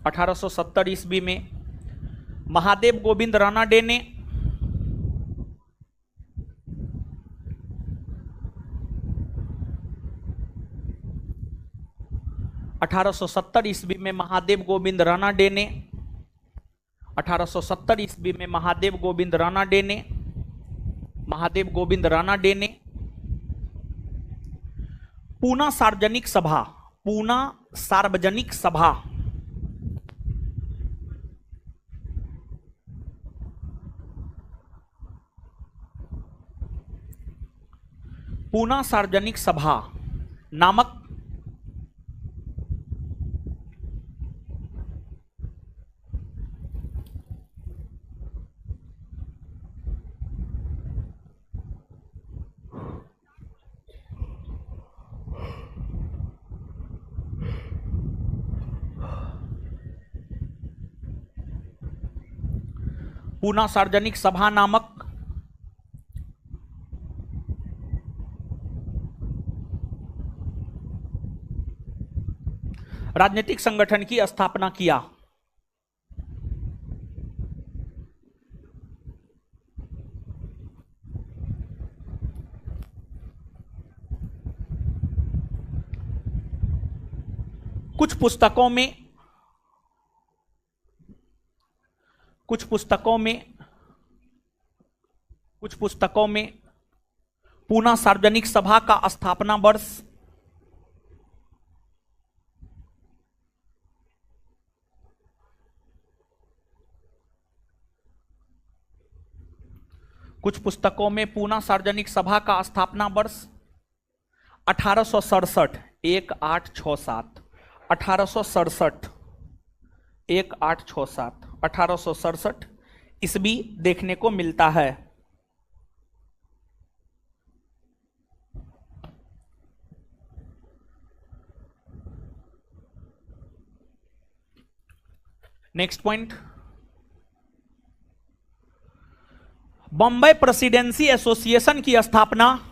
1870 ईस्वी में महादेव गोविंद रानाडे ने 1870 ईस्वी में महादेव गोविंद रानाडे ने 1870 ईस्वी में महादेव गोविंद रानाडे ने पूना सार्वजनिक सभा, पूना सार्वजनिक सभा पूना सार्वजनिक सभा नामक पूना सार्वजनिक सभा नामक राजनीतिक संगठन की स्थापना किया। कुछ पुस्तकों में पूना सार्वजनिक सभा का स्थापना वर्ष पूना सार्वजनिक सभा का स्थापना वर्ष 1867 1867 ईस्वी देखने को मिलता है। Next point, Bombay presidency association की स्थापना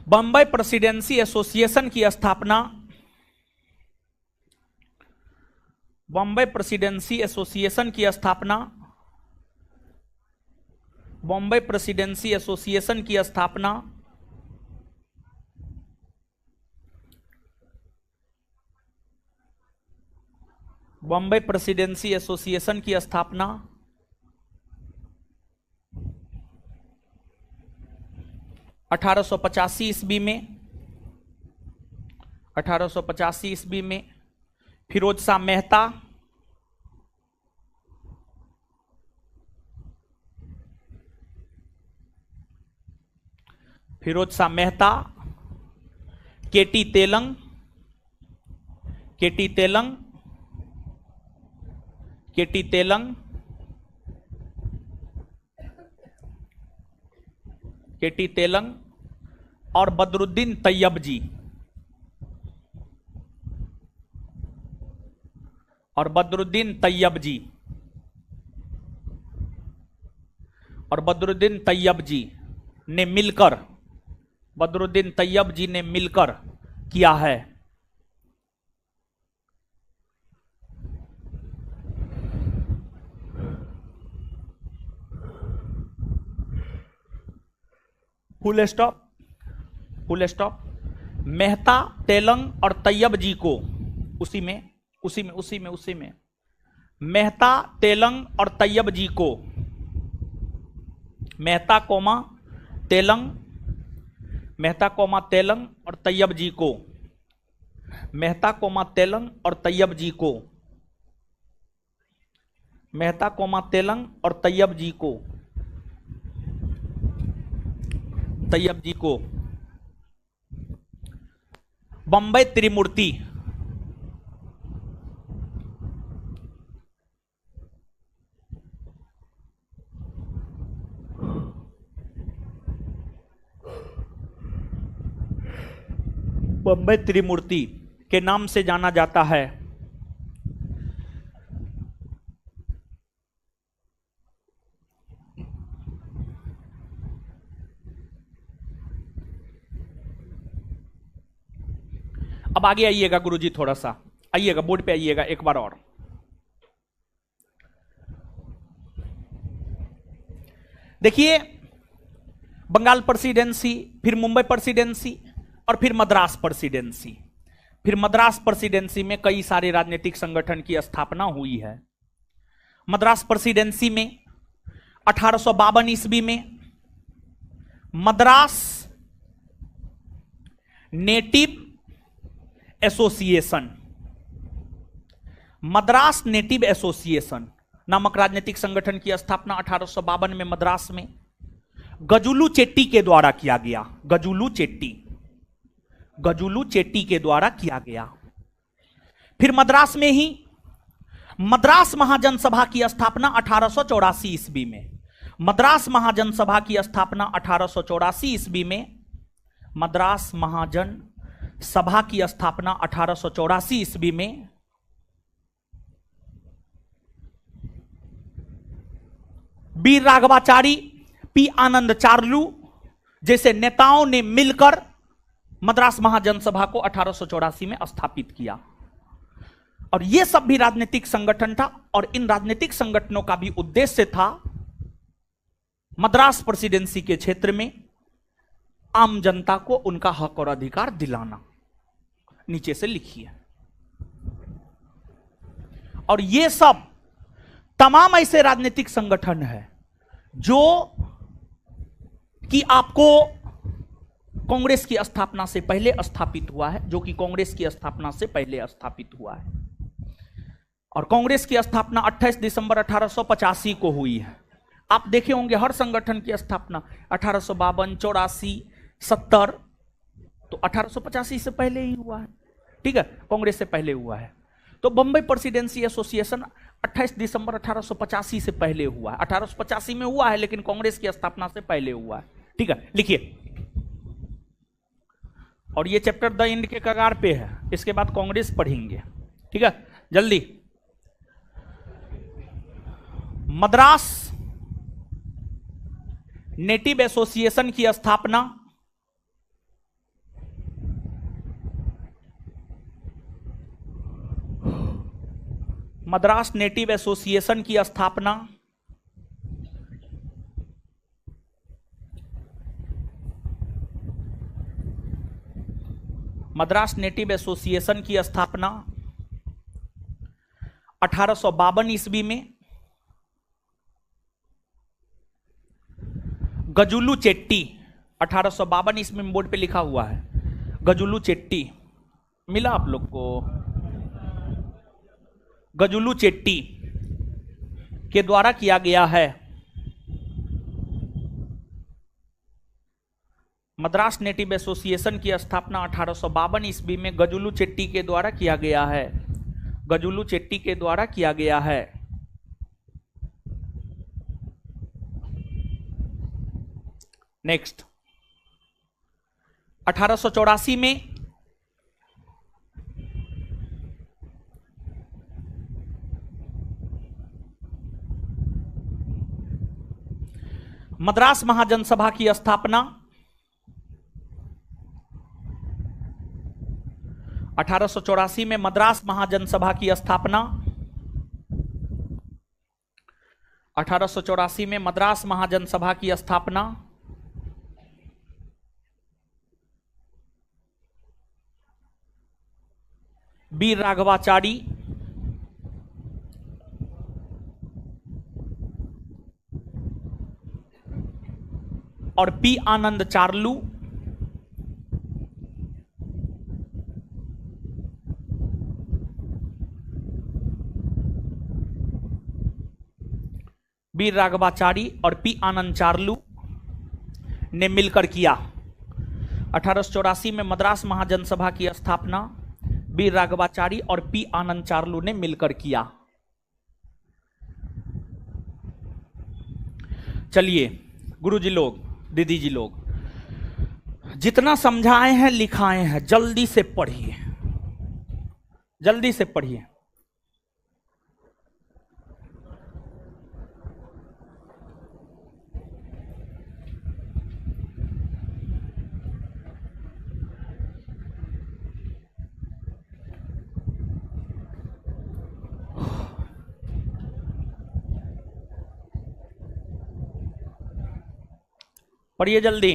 बॉम्बे प्रेसिडेंसी एसोसिएशन की स्थापना बॉम्बे प्रेसिडेंसी एसोसिएशन की स्थापना बॉम्बे प्रेसिडेंसी एसोसिएशन की स्थापना बॉम्बे प्रेसिडेंसी एसोसिएशन की स्थापना 1885 ईस्वी में 1885 ईस्वी में फिरोज शाह मेहता केटी तेलंग और बदरुद्दीन तैयब जी ने मिलकर किया है। Full stop. मेहता, तेलंग और तैयब जी को उसी में मेहता, तेलंग और तैयब जी को मेहता कोमा तेलंग, मेहता कोमा तेलंग और तैयब जी को, मेहता कोमा तेलंग और तैयब जी को, मेहता कोमा तेलंग और तैयब जी को, तैयब जी को बंबई त्रिमूर्ति, बंबई त्रिमूर्ति के नाम से जाना जाता है। अब आगे आइएगा गुरुजी, थोड़ा सा आइएगा, बोर्ड पे आइएगा एक बार और। देखिए, बंगाल प्रेसिडेंसी, फिर मुंबई प्रेसिडेंसी और फिर मद्रास प्रेसिडेंसी। फिर मद्रास प्रेसिडेंसी में कई सारे राजनीतिक संगठन की स्थापना हुई है। मद्रास प्रेसिडेंसी में 1852 ईस्वी में Madras native association, Madras native association नामक राजनीतिक संगठन की स्थापना 1852 में मद्रास में गजुलू चेट्टी के द्वारा किया गया। गजुलू चेट्टी, गजुलू चेट्टी के द्वारा किया गया। फिर मद्रास में ही मद्रास महाजन सभा की स्थापना 1884 ईस्वी में, मद्रास महाजन सभा की स्थापना 1884 ईस्वी में, मद्रास महाजन सभा की स्थापना 1884 ईस्वी में। वीर राघवाचारी, पी आनंद चार्लू जैसे नेताओं ने मिलकर मद्रास महाजन सभा को 1884 में स्थापित किया। और यह सब भी राजनीतिक संगठन था, और इन राजनीतिक संगठनों का भी उद्देश्य था मद्रास प्रेसिडेंसी के क्षेत्र में आम जनता को उनका हक और अधिकार दिलाना। नीचे से लिखिए। और ये सब तमाम ऐसे राजनीतिक संगठन है जो कि आपको कांग्रेस की स्थापना से पहले स्थापित हुआ है, जो कि कांग्रेस की स्थापना से पहले स्थापित हुआ है। और कांग्रेस की स्थापना 28 दिसंबर 1885 को हुई है। आप देखे होंगे हर संगठन की स्थापना 1852, 84, 70, तो 1885 से पहले ही हुआ है। ठीक है, कांग्रेस से पहले हुआ है। तो बंबई प्रेसिडेंसी एसोसिएशन 28 दिसंबर 1885 से पहले हुआ है। 1885 में हुआ है, लेकिन कांग्रेस की स्थापना से पहले हुआ है। ठीक है, लिखिए। और ये चैप्टर द एंड के कगार पे है, इसके बाद कांग्रेस पढ़ेंगे। ठीक है, जल्दी। मद्रास नेटिव एसोसिएशन की स्थापना मद्रास नेटिव एसोसिएशन की स्थापना मद्रास नेटिव एसोसिएशन की स्थापना 1852 ईस्वी में गजुलू चेट्टी, 1852 ईस्वी में बोर्ड पे लिखा हुआ है, गजुलू चेट्टी मिला आप लोग को? गजुलू चेट्टी के द्वारा किया गया है। मद्रास नेटिव एसोसिएशन की स्थापना 1852 ईस्वी में गजुलू चेट्टी के द्वारा किया गया है। गजुलू चेट्टी के द्वारा किया गया है। नेक्स्ट, 1884 में मद्रास महाजन सभा की स्थापना 1884 में मद्रास महाजन सभा की स्थापना 1884 में मद्रास महाजन सभा की स्थापना वीर राघवाचारी और पी आनंद चार्लू। बी राघवाचारी और पी आनंद चार्लू ने मिलकर किया। 1884 में मद्रास महाजनसभा की स्थापना बी राघवाचारी और पी आनंद चार्लू ने मिलकर किया। चलिए गुरुजी लोग, दीदी जी लोग, जितना समझाए हैं लिखाए हैं, जल्दी से पढ़िए, जल्दी से पढ़िए। पढ़िए जल्दी।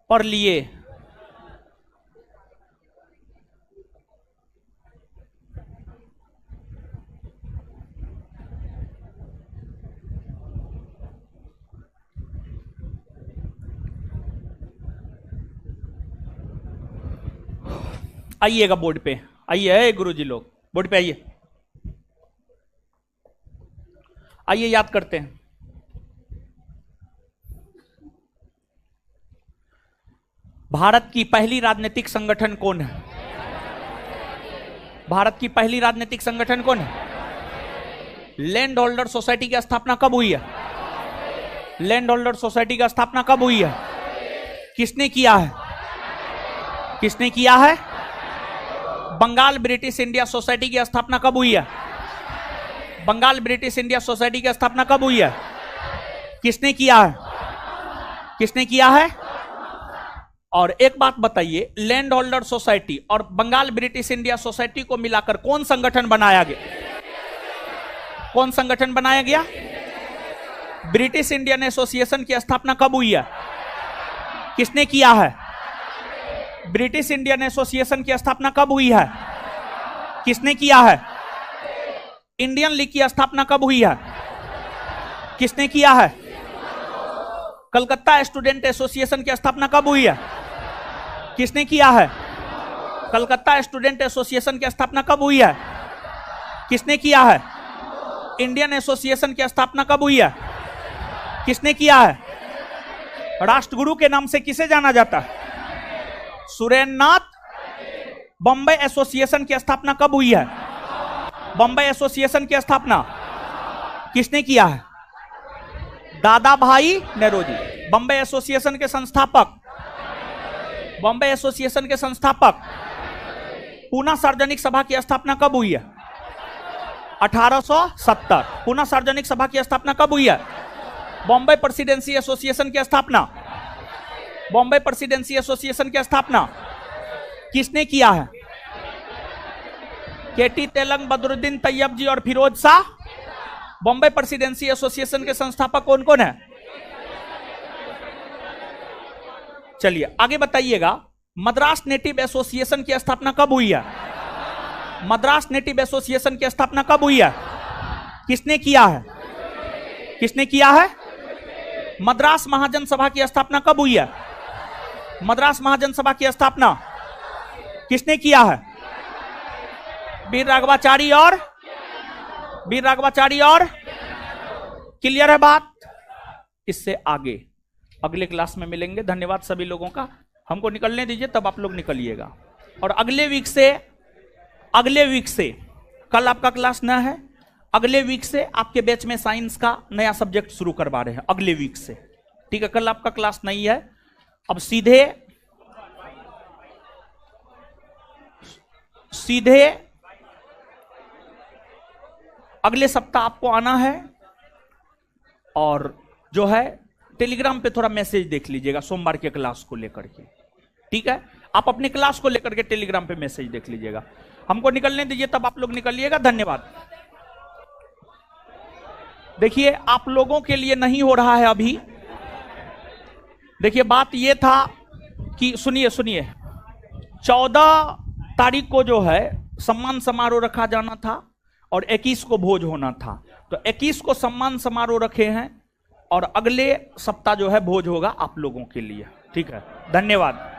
पढ़ लिए। आइएगा बोर्ड पे, आइए गुरुजी लोग, बोर्ड पे आइए, आइए याद करते हैं। भारत की पहली राजनीतिक संगठन कौन है? भारत की पहली राजनीतिक संगठन कौन है? लैंड होल्डर सोसाइटी की स्थापना कब हुई है? लैंड होल्डर सोसाइटी की स्थापना कब हुई है? किसने किया है? किसने किया है? बंगाल ब्रिटिश इंडिया सोसाइटी की स्थापना कब हुई है? बंगाल ब्रिटिश इंडिया सोसाइटी की स्थापना कब हुई है? किसने किया है? किसने किया है? और एक बात बताइए, लैंड होल्डर सोसाइटी और बंगाल ब्रिटिश इंडिया सोसाइटी को मिलाकर कौन संगठन बनाया गया? कौन संगठन बनाया गया? ब्रिटिश इंडियन एसोसिएशन की स्थापना कब हुई है? किसने किया है? ब्रिटिश इंडियन एसोसिएशन की स्थापना कब हुई है? किसने किया है? इंडियन लीग की स्थापना कब हुई है? किसने किया है? कलकत्ता स्टूडेंट एसोसिएशन की स्थापना कब हुई है? किसने किया है? कलकत्ता स्टूडेंट एसोसिएशन की स्थापना कब हुई है? किसने किया है? इंडियन एसोसिएशन की स्थापना कब हुई है? किसने किया है? राष्ट्रगुरु के नाम से किसे जाना जाता है? सुरेंद्रनाथ। बॉम्बे एसोसिएशन की स्थापना कब हुई है? बॉम्बे एसोसिएशन की स्थापना किसने किया है? दादा भाई नेरोजी। बॉम्बे एसोसिएशन के संस्थापक, बॉम्बे एसोसिएशन के संस्थापक। पूना सार्वजनिक सभा की स्थापना कब हुई है? 1870। पुनः सार्वजनिक सभा की स्थापना कब हुई है? बॉम्बे प्रेसिडेंसी एसोसिएशन की स्थापना, बॉम्बे प्रेसिडेंसी एसोसिएशन की स्थापना किसने किया है? केटी तेलंग, बदरुद्दीन तैयब जी और फिरोज शाह। बॉम्बे प्रेसिडेंसी एसोसिएशन के संस्थापक कौन कौन है? चलिए आगे बताइएगा, मद्रास नेटिव एसोसिएशन की स्थापना कब हुई है? मद्रास नेटिव एसोसिएशन की स्थापना कब हुई है? किसने किया है? किसने किया है? मद्रास महाजन सभा की स्थापना कब हुई है? मद्रास महाजन सभा की स्थापना किसने किया है? वीर राघवाचारी और क्लियर है बात? इससे आगे अगले क्लास में मिलेंगे। धन्यवाद सभी लोगों का। हमको निकलने दीजिए, तब आप लोग निकलिएगा। और अगले वीक से कल आपका क्लास न है, अगले वीक से आपके बैच में साइंस का नया सब्जेक्ट शुरू करवा रहे हैं अगले वीक से, ठीक है? कल आपका क्लास नहीं है। अब सीधे अगले सप्ताह आपको आना है। और जो है टेलीग्राम पे थोड़ा मैसेज देख लीजिएगा सोमवार के क्लास को लेकर के, ठीक है? आप अपने क्लास को लेकर के टेलीग्राम पे मैसेज देख लीजिएगा। हमको निकलने दीजिए, तब आप लोग निकलिएगा। धन्यवाद। देखिए आप लोगों के लिए नहीं हो रहा है अभी। देखिए बात ये था कि सुनिए 14 तारीख को जो है सम्मान समारोह रखा जाना था और 21 को भोज होना था। तो 21 को सम्मान समारोह रखे हैं और अगले सप्ताह जो है भोज होगा आप लोगों के लिए, ठीक है? धन्यवाद।